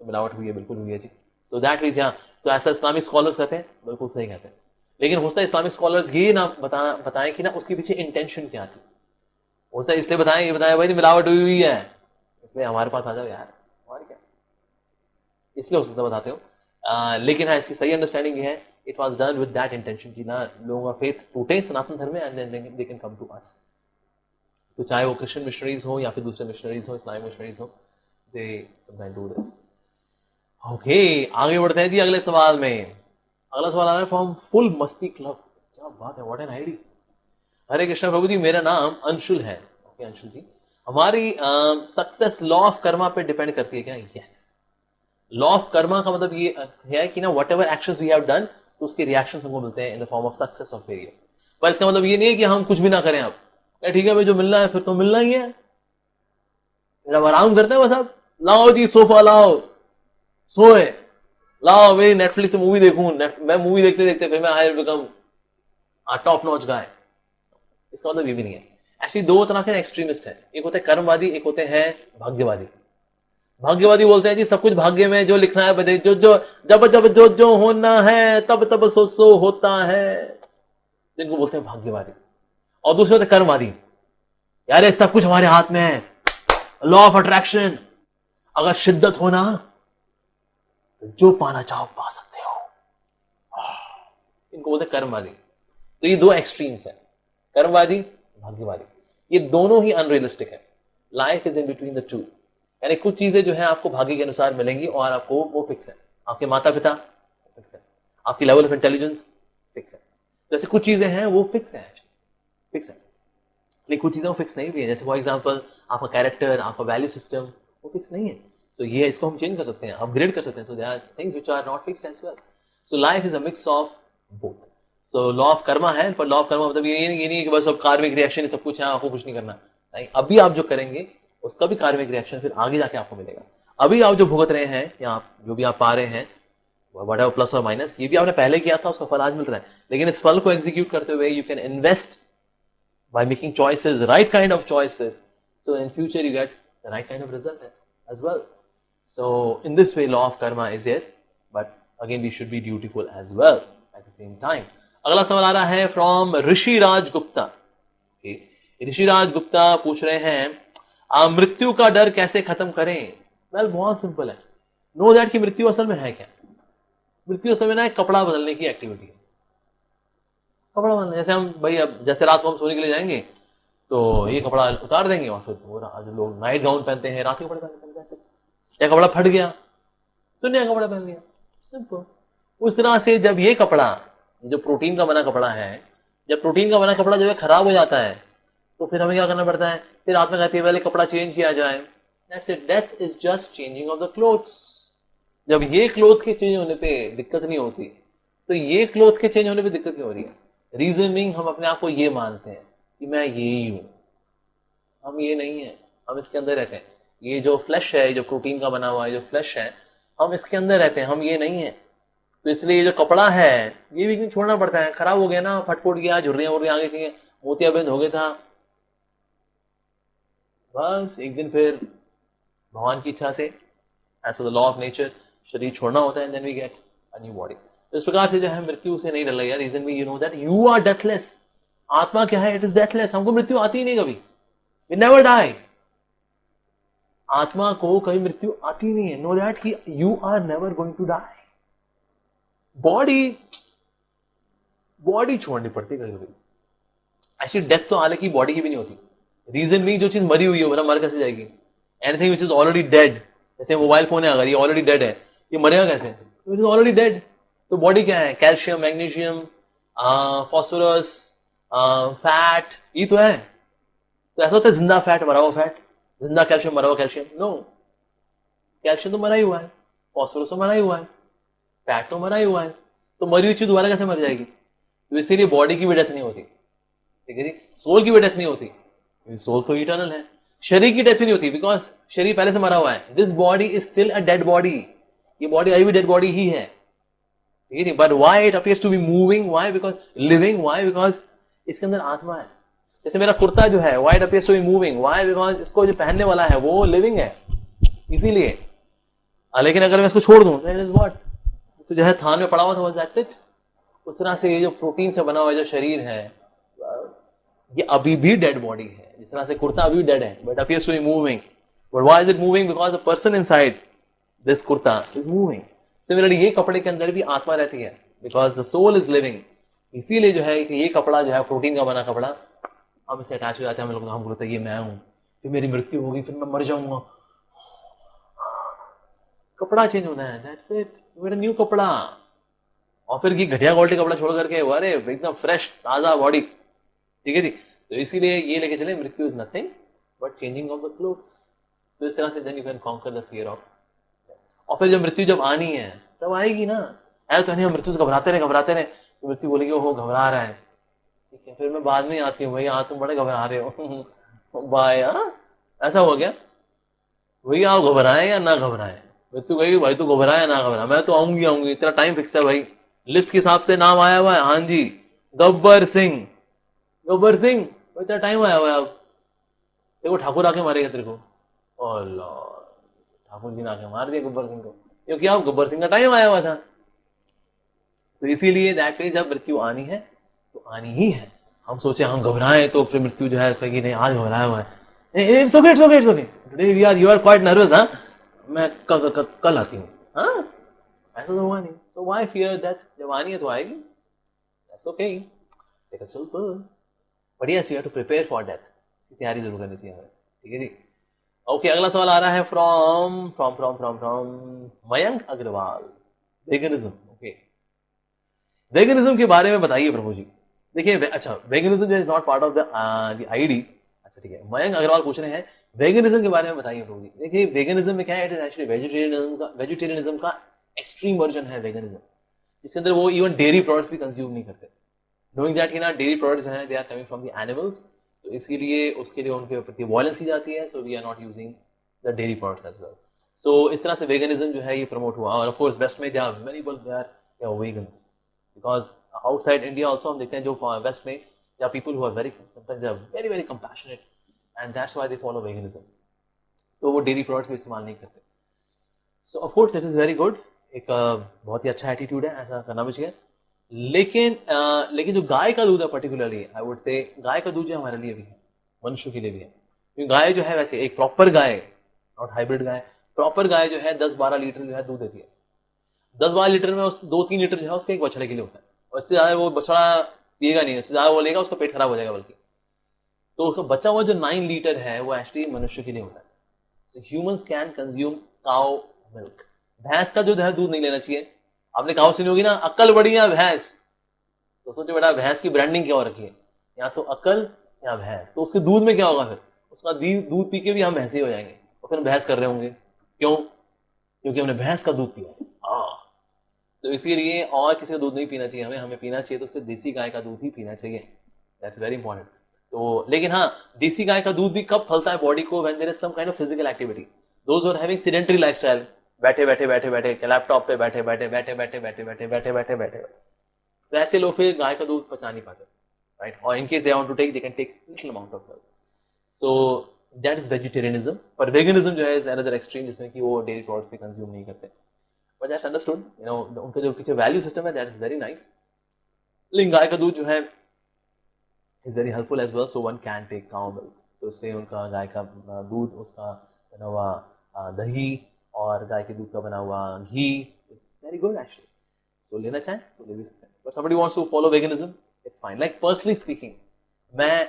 Speaker 1: तो मिलावट हुई है, बिल्कुल हुई है जी। सो दैट मीन्स यहाँ तो ऐसा इस्लामिक स्कॉलर्स कहते हैं, बिल्कुल सही कहते हैं, लेकिन होता है इस्लामिक स्कॉलर्स ये ना बताएं कि ना उसके पीछे इंटेंशन क्या थी। होता है इसलिए बताया भाई मिलावट हुई हुई है, इसलिए हमारे पास आ जाओ यार, और क्या, इसलिए हो सकता बताते हो। लेकिन हाँ, इसकी सही अंडरस्टैंडिंग ये है, it was done with that intention कि ना लोगों का फेथ टूटे सनातन धर्म में, and then they can come to us. तो चाहे वो क्रिश्चियन मिशनरीज हो या फिर दूसरे मिशनरीज हो, इस्लामिक मिशनरीज हो, they sometime do this. Okay, आगे बढ़ते हैं जी अगले सवाल में। अगला सवाल आ रहा है फ्रॉम फुल मस्ती क्लब। क्या बात है, व्हाट एन आईडी। हरे कृष्ण प्रभु जी, मेरा नाम अंशुल है। ओके अंशुल जी, हमारी सक्सेस लॉ ऑफ कर्मा पे डिपेंड करती है क्या? यस, लॉ ऑफ कर्मा का मतलब ये है कि ना whatever actions we have done, तो उसके रिएक्शंस हमको मिलते हैं in the form of success of failure. पर इसका मतलब ये नहीं है कि हम कुछ भी ना करें। अब ठीक है भाई, जो मिलना है फिर तो मिलना ही है, फिर अब आराम करते हैं बस। अब लाओ जी सोफा लाओ, सोए, लाओ मेरी नेटफ्लिक्स से मूवी देखूं, मैं मूवी देखते देखते फिर मैं हायर बिकम टॉप नॉच गाय। इसका मतलब ये भी नहीं है। एक्चुअली दो तरह के एक्सट्रीमिस्ट हैं, एक होते हैं कर्मवादी, एक होते हैं भाग्यवादी। भाग्यवादी बोलते हैं जी सब कुछ भाग्य में, जो लिखना है जो जो जब जब जो जो होना है तब तब सो सो होता है, जिनको बोलते हैं भाग्यवादी। और दूसरे होते कर्मवादी, यार ये सब कुछ हमारे हाथ में है, लॉ ऑफ अट्रैक्शन, अगर शिद्दत होना तो जो पाना चाहो पा सकते हो। इनको बोलते हैं कर्मवादी। तो ये दो एक्सट्रीम्स हैं, कर्मवादी, भाग्यवादी। ये दोनों ही अनरियलिस्टिक है। Life is in between the two, यानी कुछ चीजें जो है आपको भाग्य के अनुसार मिलेंगी और आपको वो फिक्स है। आपके माता पिता फिक्स है, आपकी लेवल ऑफ इंटेलिजेंस फिक्स है। जैसे कुछ चीजें हैं वो फिक्स है, फिक्स है, लेकिन कुछ चीजें वो फिक्स नहीं भी है। जैसे फॉर एग्जाम्पल आपका कैरेक्टर, आपका वैल्यू सिस्टम वो फिक्स नहीं है। सो ये इसको हम चेंज कर सकते हैं, अपग्रेड कर सकते हैं। So there are things which are not fixed as well. So life is a mix of both. So law of karma है, पर लॉ ऑफ कर्मा मतलब ये नहीं है कि बस अब कार्मिक रिएक्शन सब कुछ है, आपको कुछ नहीं करना। नहीं, अभी आप जो करेंगे उसका भी कार्मिक रिएक्शन फिर आगे जाके आपको मिलेगा। अभी आप जो भुगत रहे हैं या जो भी आप पा रहे हैं, व्हाटएवर प्लस और माइनस, ये भी आपने पहले किया था, उसका फल आज मिल रहा है। लेकिन इस फल को एग्जीक्यूट करते हुए you can invest by making choices, right kind of choices, so in future you get the right kind of result as well. So in this way law of karma is there, but again we should be dutiful as well at the same time. अगला सवाल आ रहा है from Rishiraj Gupta. Rishiraj Gupta पूछ रहे हैं मृत्यु का डर कैसे खत्म करें? वेल बहुत सिंपल है। नो दैट कि मृत्यु असल में है क्या। मृत्यु असल में ना एक कपड़ा बदलने की एक्टिविटी है। कपड़ा बदलना, जैसे हम भाई अब जैसे रात को हम सोने के लिए जाएंगे तो ये कपड़ा उतार देंगे और फिर पूरा जो लोग नाइट गाउन पहनते हैं रात के कपड़े पहनते हैं कैसे, या कपड़ा फट गया तो नया कपड़ा पहन लिया, सिंपल। उस तरह से जब ये कपड़ा जो प्रोटीन का बना कपड़ा है, जब प्रोटीन का बना कपड़ा जो है खराब हो जाता है तो फिर हमें क्या करना पड़ता है, फिर आत्मा कहती है पहले कपड़ा चेंज किया जाए। That's it, death is just changing of the clothes. जब ये क्लोथ के चेंज होने पे दिक्कत नहीं होती तो ये क्लोथ के चेंज होने पे दिक्कत क्यों हो रही है? रीजन बीइंग हम अपने आप को ये मानते हैं कि मैं ये ही हूं। हम ये नहीं है, हम इसके अंदर रहते हैं। ये जो फ्लैश है, जो प्रोटीन का बना हुआ है जो फ्लैश है, हम इसके अंदर रहते हैं, हम ये नहीं है। तो इसलिए ये जो कपड़ा है ये भी छोड़ना पड़ता है। खराब हो गया ना, फटफुट गया, झुर्रियां उर्रियां आ गई थी, मोतियाबिंद हो गया था, बस एक दिन फिर भगवान की इच्छा से as per the law of nature शरीर छोड़ना होता है and then we get a new body. तो इस प्रकार से जो है मृत्यु से नहीं डर लगा। रीजन भी you know that you are deathless. आत्मा क्या है? It is deathless. हमको मृत्यु आती ही नहीं कभी, वी नेवर डाई। आत्मा को कभी मृत्यु आती नहीं है। नो दैट कि you are never going to die. Body छोड़नी पड़ती है कभी कभी। ऐसी डेथ तो हालांकि बॉडी की भी नहीं होती। रीजन भी जो चीज मरी हुई है वो मर कैसे जाएगी? Anything which is already dead, जैसे मोबाइल फोन है, अगर ये ऑलरेडी डेड है ये मरेगा कैसे? It is already dead. तो बॉडी क्या है? कैल्शियम, मैग्नीशियम, फॉस्फोरस, फैट, ये तो है। तो ऐसा होता है जिंदा फैट, मरा हुआ फैट, जिंदा कैल्शियम, मरा हुआ कैल्शियम? नो, कैल्शियम तो मरा ही हुआ है, फॉस्फोरस तो मरा ही हुआ है, फैट तो मरा ही हुआ है। तो मरी हुई चीज दोबारा कैसे मर जाएगी? तो इसीलिए बॉडी की भी डेथ नहीं होती, ठीक है जी। सोल की भी डेथ नहीं होती, सोल तो इटर्नल है। शरीर की डेथ भी नहीं होती बिकॉज शरीर पहले से मरा हुआ है। This body is still a dead body. ये बॉडी अभी भी डेड बॉडी ही है, ठीक है। But why it appears to be moving? Why? Because living. Why? Because इसके अंदर आत्मा है। जैसे मेरा कुर्ता जो है, why it appears to be moving? Why? Because इसको जो पहनने वाला है वो लिविंग है, इसीलिए। लेकिन अगर मैं इसको छोड़ दूं व्हाट, तो जो है थान में पड़ा हुआ था, दैट्स इट। उस तरह से ये जो प्रोटीन से बना हुआ जो शरीर है ये अभी भी डेड बॉडी है। जिस तरह से कुर्ता अभी डेड है but appears to be moving. But why is it moving? Because the person inside this kurta is moving. Similarly ये कपड़े के अंदर भी आत्मा रहती है because the soul is living. इसीलिए जो है कि ये कपड़ा जो है प्रोटीन का बना कपड़ा, हम इससे अटैच हो जाते हैं। हम लोग हम बोलते हैं ये मैं हूं, फिर मेरी मृत्यु होगी, फिर मैं मर जाऊंगा, कपड़ा चेंज होना है, दैट्स इट, मेरा न्यू कपड़ा। और फिर ये घटिया क्वालिटी कपड़ा छोड़ करके अरे एकदम फ्रेश ताजा बॉडी, ठीक है जी। तो इसीलिए ये लेके चले मृत्यु is nothing but changing of the clothes. तो इस तरह से then you can conquer the fear of. और फिर जब मृत्यु जब आनी है तब आएगी ना। ऐसा तो नहीं हम मृत्यु से घबराते रहे तो मृत्यु बोलेगी ओहो घबरा रहा है, ठीक है। फिर मैं बाद में आती हूँ, भैया तुम बड़े घबरा रहे हो बाय, ऐसा हो गया। भैया आप घबराएं या ना घबराएं, मृत्यु कहेगी भाई तू घबराए या ना घबरा, मैं तो आऊंगी, तेरा टाइम फिक्स है भाई, लिस्ट के हिसाब से नाम आया हुआ है, हाँ जी गब्बर सिंह, गब्बर सिंह तेरा टाइम आया हुआ है। अब देखो ठाकुर आके मारेगा तेरे को, और ठाकुर जी ने आके मार दिया गब्बर सिंह को, क्योंकि अब गब्बर सिंह का टाइम आया हुआ था। तो इसीलिए दैट मींस जब मृत्यु आनी है तो आनी ही है। हम सोचे हम घबराएं तो फिर मृत्यु जो है कहेगी नहीं आज घबराया हुआ है, it's okay it's okay it's okay today we are you are quite nervous, हाँ मैं कल आती हूँ, हाँ ऐसा तो हुआ नहीं। So why fear that? जब आनी है तो आएगी, दैट्स ओके, लेकर चल तो बढ़िया see, you have to prepare for death, तैयारी जरूर करनी चाहिए हमें, ठीक है जी। ओके अगला सवाल आ रहा है from from from from from Mayank Agrawal, veganism. Okay veganism के बारे में बताइए प्रभु जी। देखिए अच्छा वेगनिज्म जो is not part of the ID, अच्छा ठीक है। मयंक अग्रवाल पूछ रहे हैं वेगनिज्म के बारे में बताइए प्रभु जी। देखिए वेगनिज्म में क्या है, इट इज एक्चुअली वेजिटेरियनिज्म का एक्सट्रीम वर्जन है वेगनिज्म, जिसके अंदर वो इवन डेयरी प्रोडक्ट्स भी कंज्यूम नहीं करते। नोइंग दैट कि ना डेयरी प्रोडक्ट्स हैं they are coming from the animals, तो इसीलिए उसके लिए उनके प्रति वायलेंस की जाती है। So we are not using the dairy products as well. सो इस तरह से वेगनिज्म जो है ये प्रमोट हुआ। और ऑफ कोर्स वेस्ट में they are many people they are vegans, because outside India also हम देखते हैं जो वेस्ट में they are people who are very sometimes they are very very compassionate and that's why they follow veganism. तो वो dairy products भी इस्तेमाल नहीं करते। So of course it is very good, एक बहुत ही अच्छा एटीट्यूड है, ऐसा करना भी चाहिए। लेकिन जो गाय का दूध है पर्टिकुलरली, आई वुड से गाय का दूध जो हमारे लिए भी है, मनुष्य के लिए भी है, क्योंकि गाय जो है वैसे एक प्रॉपर गाय, नॉट हाइब्रिड गाय, प्रॉपर गाय जो है 10-12 लीटर जो है दूध देती है। 10-12 लीटर में उस 2-3 लीटर जो है उसके एक बछड़े के लिए होता है, और इससे ज्यादा वो बछड़ा पिएगा नहीं, उससे ज्यादा वो लेगा उसका पेट खराब हो जाएगा बल्कि। तो उसका बचा हुआ जो 9 लीटर है वो एक्चुअली मनुष्य के लिए होता है। So humans can consume cow milk. भैंस का जो है दूध नहीं लेना चाहिए। आपने कहावत सुनी होगी ना, अक्ल बड़ी या भैंस, तो सोचो बेटा भैंस की ब्रांडिंग क्या हो रखी है, या तो अकल या भैंस, तो उसके दूध में क्या होगा फिर, उसका दूध पी के भी हम भैंस ही हो जाएंगे, और फिर भैंस कर रहे होंगे, क्यों? क्योंकि हमने भैंस का दूध पिया। तो इसीलिए और किसी का दूध नहीं पीना चाहिए हमें, हमें पीना चाहिए तो सिर्फ देसी गाय का दूध ही पीना चाहिए। That's very important. तो लेकिन हाँ, देसी गाय का दूध भी कब फलता है बॉडी को, when there is some kind of physical activity. Those are having sedentary lifestyle, बैठे बैठे बैठे बैठे लैपटॉप पे बैठे बैठे बैठे बैठे बैठे बैठे बैठे बैठे बैठे, तो ऐसे लोग फिर गाय का दूध पचा नहीं पाते, राइट? और in case they want to take, they can take little amount of milk. So that is vegetarianism. पर वेगनिज्म जो है इज अनदर एक्सट्रीम, जिसमें कि वो डेयरी प्रोडक्ट्स भी कंज्यूम नहीं करते। But that's understood, you know, उनका जो पीछे वैल्यू सिस्टम है दैट इज वेरी नाइस। लेकिन गाय का दूध जो है is very helpful as well, so one can take cow milk. तो इससे उनका गाय का दूध, उसका बना हुआ दही और गाय के दूध का बना हुआ घी इज वेरी गुड एक्चुअली। सो लेना चाहें तो ले भी सकते हैं। But somebody wants to follow veganism, it's fine. Like personally speaking, मैं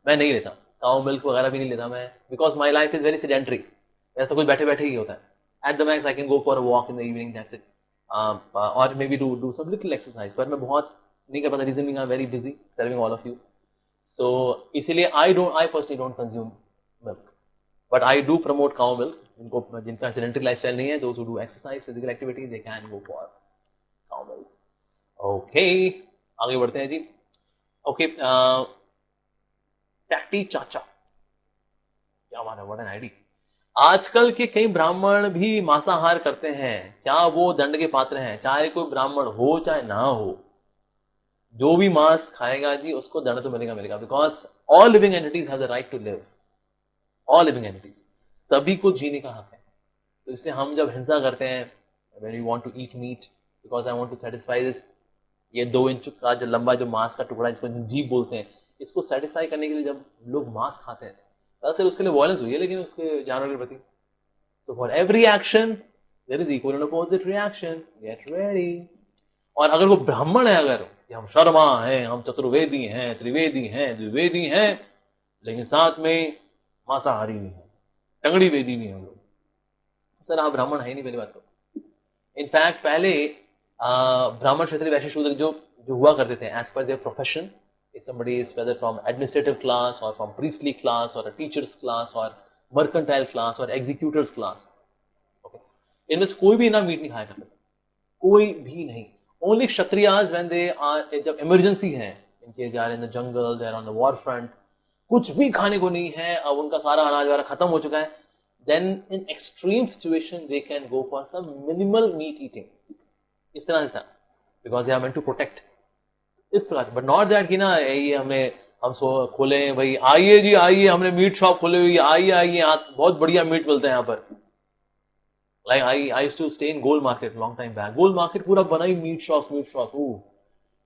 Speaker 1: नहीं लेता काउ मिल्क वगैरह भी नहीं लेता मैं, because my life is very sedentary. ऐसा कुछ बैठे बैठे ही होता है। At the max I can go for a walk in the evening, that's it, और maybe do some little exercise, पर मैं बहुत नहीं कर पाता, reason being I am very busy serving all of you. So इसीलिए I personally don't consume milk, but I do promote cow milk. जिनका sedentary lifestyle नहीं है, those who do exercise, physical activity, they can go for cow milk. Okay, आगे बढ़ते हैं जी। Okay, टैक्टी चाचा, क्या बात है, व्हाट एन आईडी। आजकल के कई ब्राह्मण भी मांसाहार करते हैं, क्या वो दंड के पात्र हैं? चाहे कोई ब्राह्मण हो चाहे ना हो, जो भी मांस खाएगा जी उसको दंड तो मिलेगा मिलेगा, because all living entities have the right to live. All living entities, सभी को जीने का हक है। तो इसलिए हम जब हिंसा करते हैं, when we want to eat meat because I want to satisfy this, ये 2 इंच का जो लंबा जो मांस का टुकड़ा जिसको जीभ बोलते हैं, इसको सेटिस्फाई करने के लिए जब लोग मांस खाते हैं, दरअसल उसके लिए वायलेंस हुई है, लेकिन उसके जानवर के प्रति। So for every action there is equal and opposite reaction, get ready. और अगर वो ब्राह्मण है, अगर कि हम शर्मा हैं, हम चतुर्वेदी हैं, त्रिवेदी हैं, द्विवेदी हैं, लेकिन साथ में मांसाहारी नहीं है, टंगड़ी वेदी नहीं है हम लोग, सर आप ब्राह्मण है ही नहीं, पहली बात तो। इनफैक्ट पहले ब्राह्मण, क्षत्रिय, वैश्य, शूद्र जो जो हुआ करते थे as per their profession, if somebody is whether from administrative class or from priestly class or a teacher's class or mercantile class or executor's class, okay, इनमें से कोई भी ना मीट नहीं खाया करता, कोई भी नहीं। Only Kshatriyas when they are, जब इमरजेंसी है, इनके they are in the jungle, they are on the war front, कुछ भी खाने को नहीं है, अब उनका सारा अनाज वगैरह खत्म हो चुका है, then in extreme situation they can go for some minimal meat eating, इस तरह से था, because they are meant to protect, इस प्रकार से। बट नॉट दैट कि ना ये हमें हम खोले भाई, आइए जी आइए, हमने मीट शॉप खोले हुई, आइए आइए, बहुत बढ़िया मीट मिलते हैं यहाँ पर। Like I used to stay in gold market long time back, gold market पूरा बना ही meat shop,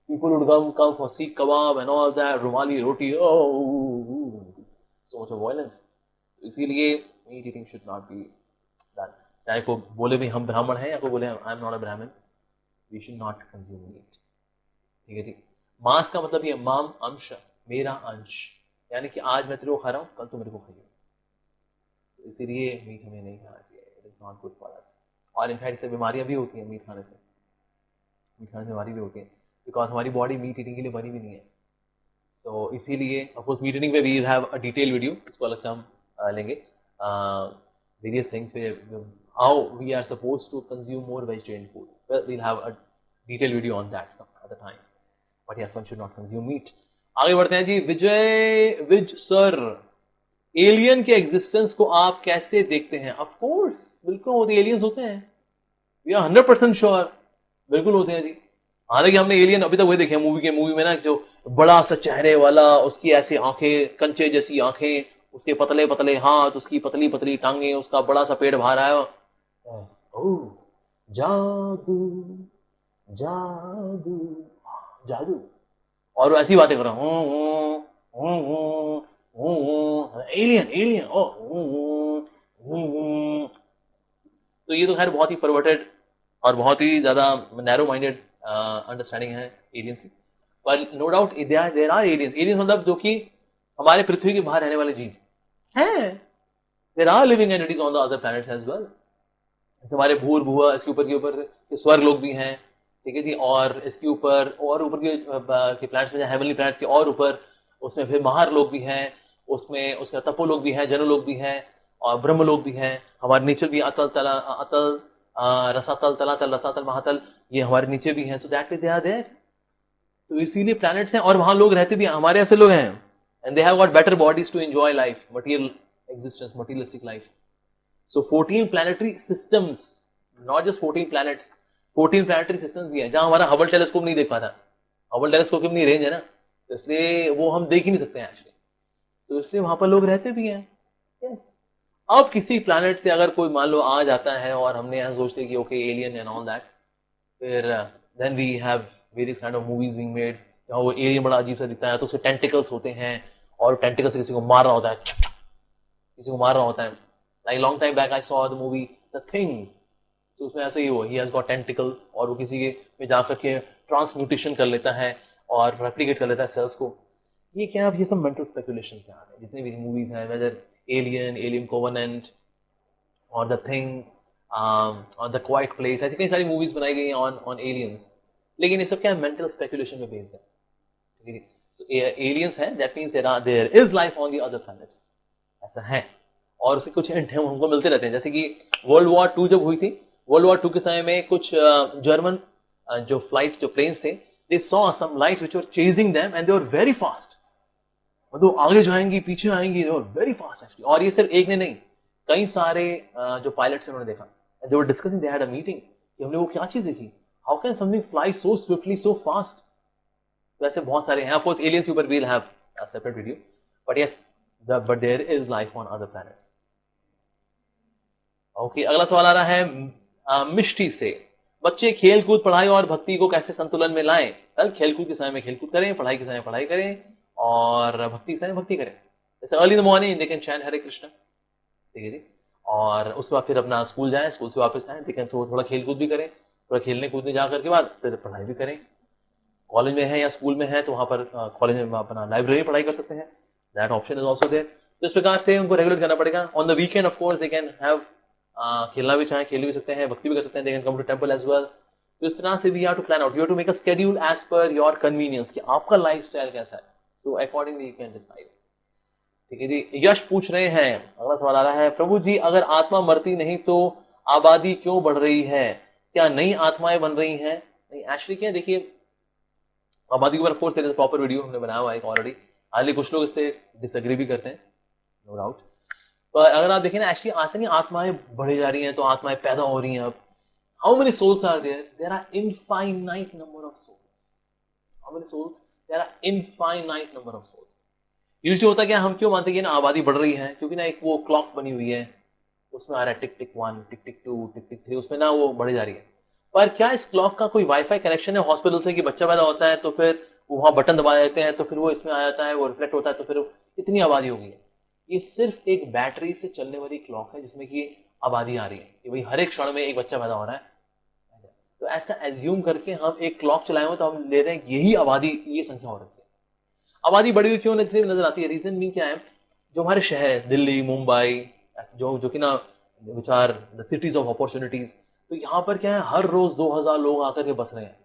Speaker 1: people would come for seek kebab and all that, rumali roti, so much of violence. इसीलिए meat eating should not be done. चाहे को बोले भी हम ब्राह्मण हैं, या को बोले I am not a Brahmin, we should not consume meat. ठीक है जी। मांस का मतलब ये माम अंश, मेरा अंश, यानी कि आज मैं तेरे को खा रहा हूं, कल तू मेरे को खाइए। तो इसीलिए मीट हमें नहीं खाना चाहिए, it is not good for us. और इनफैक्ट इससे बीमारियां भी होती हैं, मीट खाने से, मीट खाने से बीमारी भी होती है, बिकॉज हमारी बॉडी मीट ईटिंग के लिए बनी भी नहीं है। सो इसीलिए ऑफकोर्स मीट ईटिंग पे we have a detail video, इसको अलग से हम लेंगे, वेरियस थिंग्स पे, how we are suppose to consume more vegetarian food, we'll have a detail video on that some other time, but yes one should not consume meat. आगे बढ़ते हैं जी। विज सर, एलियन के एग्जिस्टेंस को आप कैसे देखते हैं? ऑफ कोर्स बिल्कुल होते, एलियंस होते हैं, वी आर 100% श्योर, बिल्कुल होते हैं जी। हालांकि हमने एलियन अभी तक वही देखे मूवी में ना, जो बड़ा सा चेहरे वाला, उसकी ऐसी आंखें, कंचे जैसी आंखें, उसके पतले पतले हाथ, उसकी पतली पतली टांगे, उसका बड़ा सा पेट बाहर आया, ओह जादू जादू, जादू, और वो ऐसी बातें कर रहा हूँ, एलियन एलियन, तो ये तो खैर बहुत ही परवर्टेड और बहुत ही ज्यादा नैरो माइंडेड अंडरस्टैंडिंग है एलियंस की। पर no doubt there are aliens, aliens मतलब जो कि हमारे पृथ्वी के बाहर रहने वाले जीव हैं। There are living entities on the other planets as well. जैसे हमारे भूर भुआ इसके ऊपर के स्वर्ग लोग भी हैं, ठीक है जी, और इसके ऊपर और ऊपर के प्लैनेट्स में हेवनली प्लैनेट्स के और ऊपर उसमें फिर महार लोग भी हैं, उसमें उसका तपो लोग भी हैं, जनु लोग भी हैं, और ब्रह्म लोग भी हैं। हमारे नीचे भी अतल तला अतल रसातल तलातल रसातल महातल, ये हमारे नीचे भी हैं। So that they are there. तो इसीलिए प्लैनेट्स हैं और वहां लोग रहते भी हैं, हमारे ऐसे लोग हैं, and they have got better bodies to enjoy life, material existence, materialistic life. So 14 planetary systems, not just 14 planets, 14 planetary systems भी है जहां हमारा हबल टेलीस्कोप नहीं देख पाता। हबल टेलीस्कोप की अपनी रेंज है ना, तो इसलिए वो हम देख ही नहीं सकते हैं एक्चुअली। सो इसलिए वहां पर लोग रहते भी हैं। yes. अब किसी प्लैनेट से अगर कोई मान लो आ जाता है और हमने यहाँ सोचते कि okay alien and all that, फिर then we have various kind of movies being made जहां वो एलियन बड़ा अजीब सा दिखता है, तो उसके टेंटिकल्स होते हैं और टेंटिकल से किसी को मार रहा होता है, किसी को मार रहा होता है। Like long time back I saw the movie the thing, तो उसमें ऐसे ही हुआ, ही हैज गॉट टेंटिकल्स और वो किसी के में जाकर के ट्रांसम्यूटेशन कर लेता है और रेप्लिकेट कर लेता है सेल्स को। ये क्या, अब ये सब मेंटल स्पेकुलेशन से आ रहे हैं जितनी भी मूवीज हैं, वेदर एलियन, एलियन कोवेनेंट और द थिंग और द क्वाइट प्लेस, ऐसी कई सारी मूवीज बनाई गई हैं ऑन एलियंस, लेकिन ये सब क्या मेंटल स्पेकुलेशन पे बेस्ड है, ठीक है। सो एलियंस हैं, that means there is life on the other planets, ऐसा है। और उसके कुछ हिंट हमको मिलते रहते हैं, जैसे कि वर्ल्ड वॉर 2 जब हुई थी, वर्ल्ड वॉर 2 के समय में कुछ जर्मन जो फ्लाइट जो प्लेन्स थे, they saw some lights which were chasing them and they were very fast, मतलब आगे जाएंगी पीछे आएंगी, they were very fast actually. और ये सिर्फ एक ने नहीं, कई सारे जो पायलट्स उन्होंने देखा, they were discussing, they had a meeting कि हमने वो क्या चीज देखी, how can something fly so swiftly so fast. तो ऐसे बहुत सारे हैं। ऑफ कोर्स एलियंस के ऊपर we'll have a separate video, but yes, but there is life on other planets. Okay, अगला सवाल आ रहा है मिष्टी से, बच्चे खेल कूद पढ़ाई और भक्ति को कैसे संतुलन में लाएं? कल खेलकूद के समय में खेलकूद करें, पढ़ाई के समय में पढ़ाई करें और भक्ति के समय भक्ति करें। जैसे early in the morning they can chant Hare Krishna, ठीक है जी, और उसके बाद फिर अपना स्कूल जाएं, स्कूल से वापस आए, दे कैन थोड़ा खेल कूद भी करें, थोड़ा खेलने कूदने जा करके बाद फिर पढ़ाई भी करें। कॉलेज में है या स्कूल में है तो वहां पर कॉलेज में अपना लाइब्रेरी पढ़ाई कर सकते हैं, that option is also there. तो इस प्रकार से उनको रेगुलेट करना पड़ेगा। On the weekend of course they can have खेलना भी चाहे खेल भी सकते हैं, भक्ति भी कर सकते हैं, they can come to temple as well. तो इस तरह से we have to plan out, you have to make a schedule as per your convenience, कि आपका लाइफस्टाइल कैसा है, so accordingly you can decide, ठीक है जी। यश पूछ रहे हैं, अगला सवाल आ रहा है, प्रभु जी अगर आत्मा मरती नहीं तो आबादी क्यों बढ़ रही है, क्या नई आत्माएं बन रही हैं? नहीं एक्चुअली क्या, देखिए आबादी के ऊपर कोर्स तेरे प्रॉपर वीडियो हमने बनाया हुआ है ऑलरेडी, हालांकि कुछ लोग इससे डिसएग्री भी करते हैं, नो डाउट। पर अगर आप देखें ना, एक्चुअली आज नहीं आत्माएं बढ़ी जा रही हैं, तो आत्माएं पैदा हो रही हैं। अब how many souls are there? There are infinite number of souls. How many souls? There are infinite number of souls. Usually होता क्या, हम क्यों मानते हैं कि ना आबादी बढ़ रही है, क्योंकि ना एक वो क्लॉक बनी हुई है, उसमें आ रहा है टिक टिक 1, टिक टिक 2, टिक टिक 3, उसमें ना वो बढ़ी जा रही है। पर क्या इस क्लॉक का कोई वाईफाई कनेक्शन है हॉस्पिटल से, कि बच्चा पैदा होता है तो फिर वहां बटन दबा देते हैं तो फिर वो इसमें आ जाता है, वो रिफ्लेक्ट होता है, तो फिर इतनी आबादी हो गई है? ये सिर्फ एक बैटरी से चलने वाली क्लॉक है जिसमें कि आबादी आ रही है कि भाई हर एक क्षण में एक बच्चा पैदा हो रहा है। तो ऐसा एज्यूम करके हम एक क्लॉक चलाए हुए तो हम ले रहे हैं यही आबादी, ये संख्या हो रही है। आबादी बढ़ी हुई क्यों इसलिए नजर आती है, रीजन भी क्या है, जो हमारे शहर है दिल्ली मुंबई, जो कि ना which are the cities of opportunities, तो यहाँ पर क्या है, हर रोज 2000 लोग आकर के बस रहे हैं,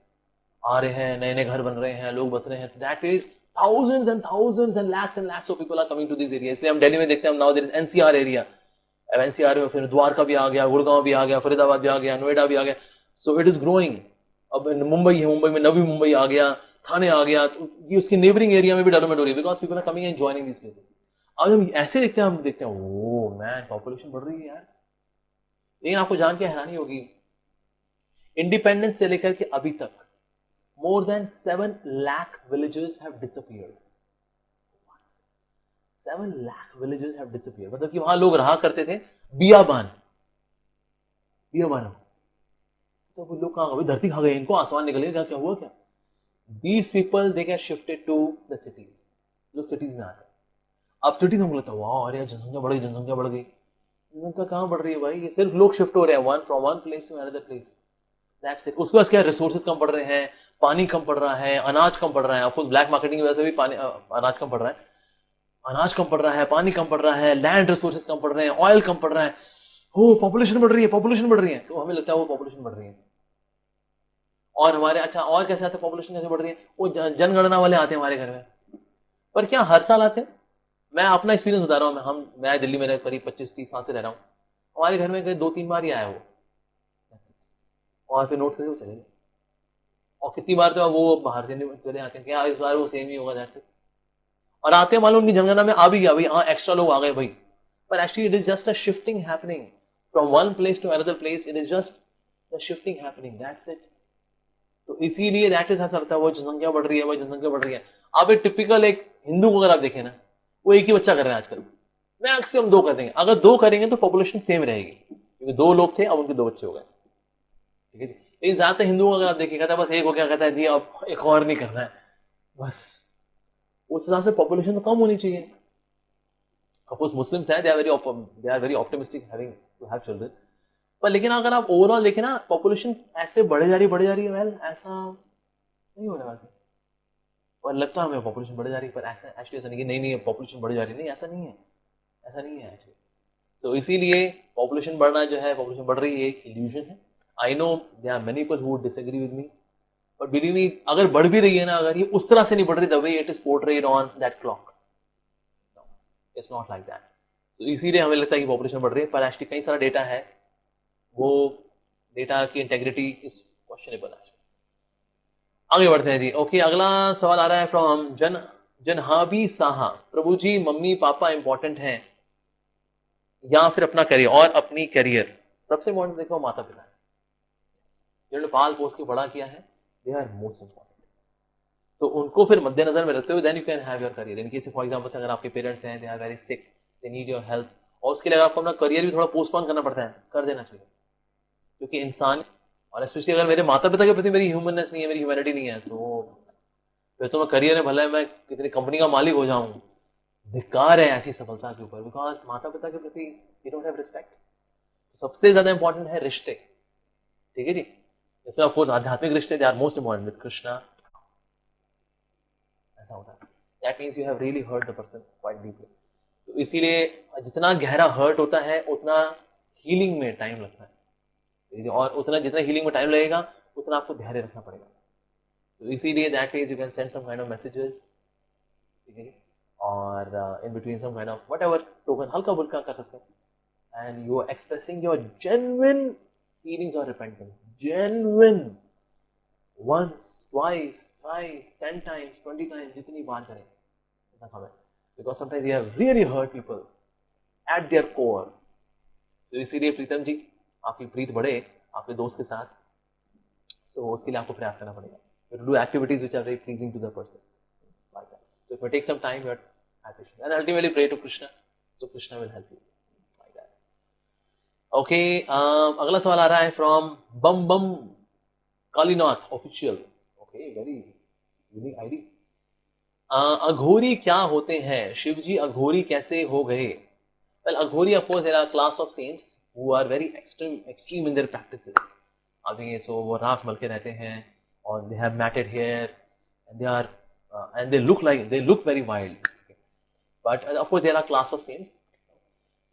Speaker 1: आ रहे हैं, नए नए घर बन रहे हैं, लोग बस रहे हैं। That is thousands and lakhs of people are coming to this area। इसलिए हम दिल्ली में देखते हैं, now there is NCR area, अब एनसीआर में फिर द्वारका भी आ गया, गुड़गांव भी आ गया, फरीदाबाद भी आ गया, नोएडा भी आ गया। So it is growing. अब मुंबई है, मुंबई में नवी मुंबई आ गया, थाने आ गया, तो ये उसके नेबरिंग एरिया में भी डेवलपमेंट हो रही है, because people are coming and joining this places. अब हम ऐसे देखते हैं, हम देखते हैं ओ मैन पॉपुलेशन बढ़ रही है यार। लेकिन आपको जान के हैरानी होगी, इंडिपेंडेंस से लेकर के अभी तक more than 7 lakh villages have disappeared। 7 lakh villages have disappeared, मतलब कि वहां लोग रहा करते थे बियाबान, बियाबान। तो वो लोग कहाँ गए, धरती खा गए, इनको आसमान निकल गया, क्या हुआ क्या? These people they get shifted to the cities, लोग सिटीज में आ गए। अब सिटीज में लगता है वाह अरे जनसंख्या बढ़ गई, जनसंख्या बढ़ गई। जनसंख्या कहाँ बढ़ रही है भाई, ये सिर्फ लोग शिफ्ट हो रहे हैं one from one place to another place, that's it. उसके पास क्या रिसोर्सेज कम पड़ रहे हैं, पानी कम पड़ रहा है, अनाज कम पड़ रहा है, आपको ब्लैक मार्केटिंग की वजह से भी पानी अनाज कम पड़ रहा है, अनाज कम पड़ रहा है, पानी कम पड़ रहा है, लैंड रिसोर्सेज कम पड़ रहे हैं, ऑयल कम पड़ रहा है, हो पॉपुलेशन बढ़ रही है, पॉपुलेशन बढ़ रही है, तो हमें लगता है वो पॉपुलेशन बढ़ रही है। और हमारे अच्छा और कैसे आते हैं, पॉपुलेशन कैसे बढ़ रही है, वो जनगणना वाले आते हैं हमारे घर में, पर क्या हर साल आते हैं? मैं अपना एक्सपीरियंस बता रहा हूँ, मैं दिल्ली में करीब 25-30 साल से रह रहा हूँ, हमारे घर में कहीं 2-3 बार ही आया वो, और फिर नोट करके वो चले गए। और कितनी बार तो वो बाहर से चले आते हैं कि यार इस बार वो सेम ही होगा दैट्स इट, और आते हैं मालूम उनकी जनगणना में आ भी गया भाई, हाँ एक्स्ट्रा लोग आ गए भाई, पर actually it is just a shifting happening from one place to another place, it is just the shifting happening, that's it. तो इसीलिए दैट इज ऐसा लगता है वो जनसंख्या बढ़ रही है, वो जनसंख्या बढ़ रही है। अब एक टिपिकल एक हिंदू को अगर आप देखें ना, वो एक ही बच्चा कर रहे हैं आजकल, मैक्सिमम 2 कर देंगे, अगर 2 करेंगे तो पॉपुलेशन सेम रहेगी, क्योंकि 2 लोग थे अब उनके 2 बच्चे हो गए, ठीक है जी। लेकिन ज्यादातर हिंदुओं अगर आप देखिए, कहता है बस एक हो गया, कहता है जी अब एक और नहीं करना है, बस उस हिसाब से पॉपुलेशन तो कम होनी चाहिए। सपोज मुस्लिम्स हैं, they are very optimistic having to have children, पर लेकिन अगर आप ओवरऑल देखें ना, पॉपुलेशन ऐसे बढ़े जा रही है, वेल ऐसा नहीं होने वाला, और लगता है हमें पॉपुलेशन बढ़ जा रही है, पर ऐसा एक्चुअली ऐसा नहीं कि नहीं पॉपुलेशन बढ़ जा रही है, नहीं ऐसा नहीं है, ऐसा नहीं है एक्चुअली। सो इसीलिए पॉपुलेशन बढ़ना जो है, पॉपुलेशन बढ़ रही है, एक इल्यूजन है। I know there are many people who disagree with me, but believe me, अगर बढ़ भी रही है ना, अगर ये उस तरह से नहीं बढ़ रही the way it is portrayed on that clock, it's not like that. So इसीलिए हमें लगता है कि पॉपुलेशन बढ़ रही है, पर एक्चुअली कई सारा डेटा है, वो डेटा की इंटेग्रिटी इज क्वेश्चनेबल है। आगे बढ़ते हैं जी। ओके, अगला सवाल आ रहा है फ्रॉम जनहाबी साहा। प्रभु जी, मम्मी पापा इंपॉर्टेंट हैं या फिर अपना करियर और अपनी करियर? सबसे इंपॉर्टेंट देखो माता पिता है, जिन्होंने पाल पोस के बड़ा किया है, दे आर मोस्ट इंपॉर्टेंट। तो उनको फिर मद्देनजर में रखते हुए then you can have your career. In case for example अगर आपके पेरेंट्स हैं, they are very sick, they need your help, और उसके लिए आपको अपना करियर भी थोड़ा पोस्टपोन करना पड़ता है, कर देना चाहिए, क्योंकि इंसान, और स्पेशली अगर मेरे माता पिता के प्रति मेरी ह्यूमननेस नहीं है, मेरी ह्यूमैनिटी नहीं है, तो फिर तो मैं करियर में भले मैं कितनी कंपनी का मालिक हो जाऊं, धिक्कार है ऐसी सफलता के ऊपर, बिकॉज माता पिता के प्रति यू डोंट हैव रिस्पेक्ट। सबसे ज्यादा इंपॉर्टेंट है रिश्ते, ठीक है जी। इसमें ऑफकोर्स आध्यात्मिक रिश्ते, they are most important with Krishna, ऐसा होता है। That means you have really hurt the person quite deeply. तो इसीलिए जितना गहरा हर्ट होता है उतना हीलिंग में टाइम लगता है, और उतना जितना हीलिंग में टाइम लगेगा उतना आपको धैर्य रखना पड़ेगा। तो इसीलिए that means you can send some kind of messages, ठीक है, और in between some kind of whatever token, हल्का फुल्का कर सकते हैं, and you are expressing your genuine feelings और repentance, genuine, once twice thrice 10 times 20 times, जितनी बार करें इतना कम है, because sometimes you have really hurt people at their core। तो इसीलिए प्रीतम जी, आपकी प्रीत बढ़े आपके दोस्त के साथ, so उसके लिए आपको प्रयास करना पड़ेगा, you have to do activities which are very pleasing to the person, like that। So if you take some time, you are patient and ultimately pray to Krishna, so Krishna will help you, like that। Okay, अगला सवाल आ रहा है from Bam Bam Kalinath official. Okay, very unique ID. Aghori क्या होते हैं? शिवजी अघोरी कैसे हो गए? Well, Aghori of course are class of saints who are very extreme in their practices. अभी तो वो राख मल के रहते हैं, और they have matted hair, and they look very wild, but of course there are class of saints.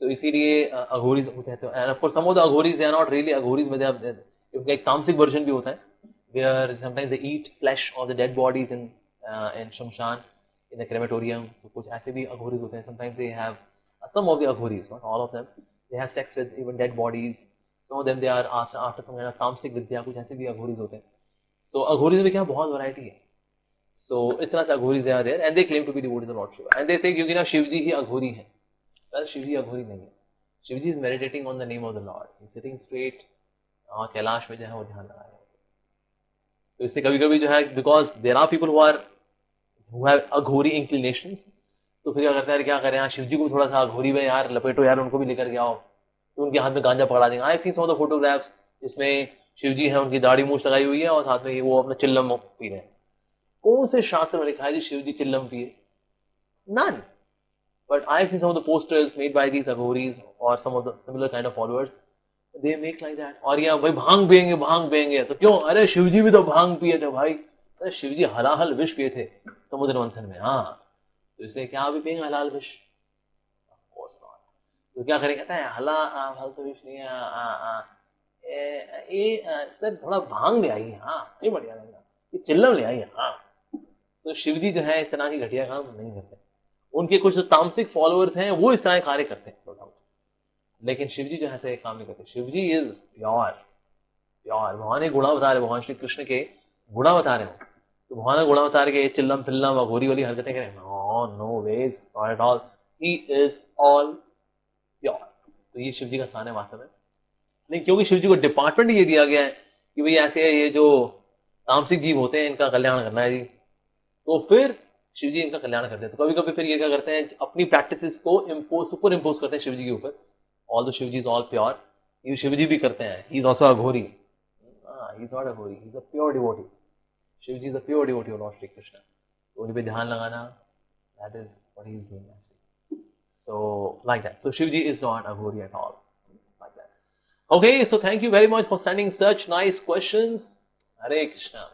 Speaker 1: तो इसीलिए अघोरीज कहते हैं, and of course some of the Aghoris they are not really Aghoris, में उनका एक तामसिक वर्जन भी होता है, where sometimes they eat flesh of the dead bodies in Shamshan, in the crematorium। So कुछ ऐसे भी अघोरीज होते हैं। Sometimes they have some of the Aghoris, not all of them, they have sex with even dead bodies। Some of them they are after some kind of तामसिक विद्या, कुछ ऐसे भी अघोरीज होते हैं। So अघोरीज में क्या बहुत वैरायटी है। So इस तरह से Aghoris are there and they claim to be devotees of Lord Shiva, and they say क्योंकि ना शिव जी ही अघोरी है। Well, शिव जी अघोरी नहीं है, शिव जी is meditating on the name of the Lord, he is sitting straight, और कैलाश में जो है वो ध्यान लगा रहे हैं। तो इससे कभी कभी जो है, because there are people who have Aghori inclinations, तो फिर क्या करते हैं, क्या करें यार, शिव जी को थोड़ा सा अघोरी में यार लपेटो यार, उनको भी लेकर के आओ, तो उनके हाथ में गांजा पकड़ा देंगे। I seen some of the photographs जिसमें शिव जी हैं, उनकी दाढ़ी मूछ लगाई हुई है और साथ में वो अपना चिल्लम पी रहे हैं। कौन से शास्त्र में लिखा है जी शिव जी चिल्लम पिए? None. But I've seen some of the posters made by these aghoris or some of the similar kind of followers. They make like that. और ये भाई भांग पियेंगे तो क्यों? अरे शिवजी भी तो भांग पिए थे भाई। अरे शिवजी हलाहल विष पिए थे समुद्र मंथन में। हाँ, तो इसलिए क्या अभी पियेंगे हलाल विष? Of course not. तो क्या करेंगे? कहता है हलाल तो विष नहीं है। सर थोड़ा भांग ले आइए। हाँ, ये बढ़िया लग रहा। ये चिल्लम ले आइए। हाँ, तो शिवजी जो है इस तरह की घटिया काम नहीं करते। उनके कुछ जो तामसिक फॉलोअर्स हैं वो इस तरह के कार्य करते हैं, लेकिन शिवजी जो है ऐसे काम नहीं करते। Shivji is pure pure. भगवान ने गुणा बता रहे, भगवान श्री कृष्ण के गुणा बता रहे हो, तो भगवान ने गुणा बता रहे कि चिल्लम फिल्लम अघोरी वाली हरकतें करें? No no veg not at all. He is all pure. तो ये शिवजी का स्थान है वास्तव में। नहीं, क्योंकि शिवजी को डिपार्टमेंट ये दिया गया है कि भाई ऐसे ये जो तामसिक जीव होते हैं इनका कल्याण करना है जी, तो फिर शिवजी इनका कल्याण करते हैं। तो कभी कभी फिर ये क्या करते हैं, अपनी प्रैक्टिसेस को सुपर इम्पोज करते हैं शिवजी के ऊपर। All the Shivji is all pure, ये शिवजी भी करते हैं। He is also Aghori. He is not Aghori, he is a pure devotee. Shivji is a pure devotee of Lord Shri Krishna. तो उन पे ध्यान लगाना, that is what he is doing actually. So like that. So Shivji is not Aghori at all, like that. Okay, so thank you very much for sending such nice questions. Hare Krishna.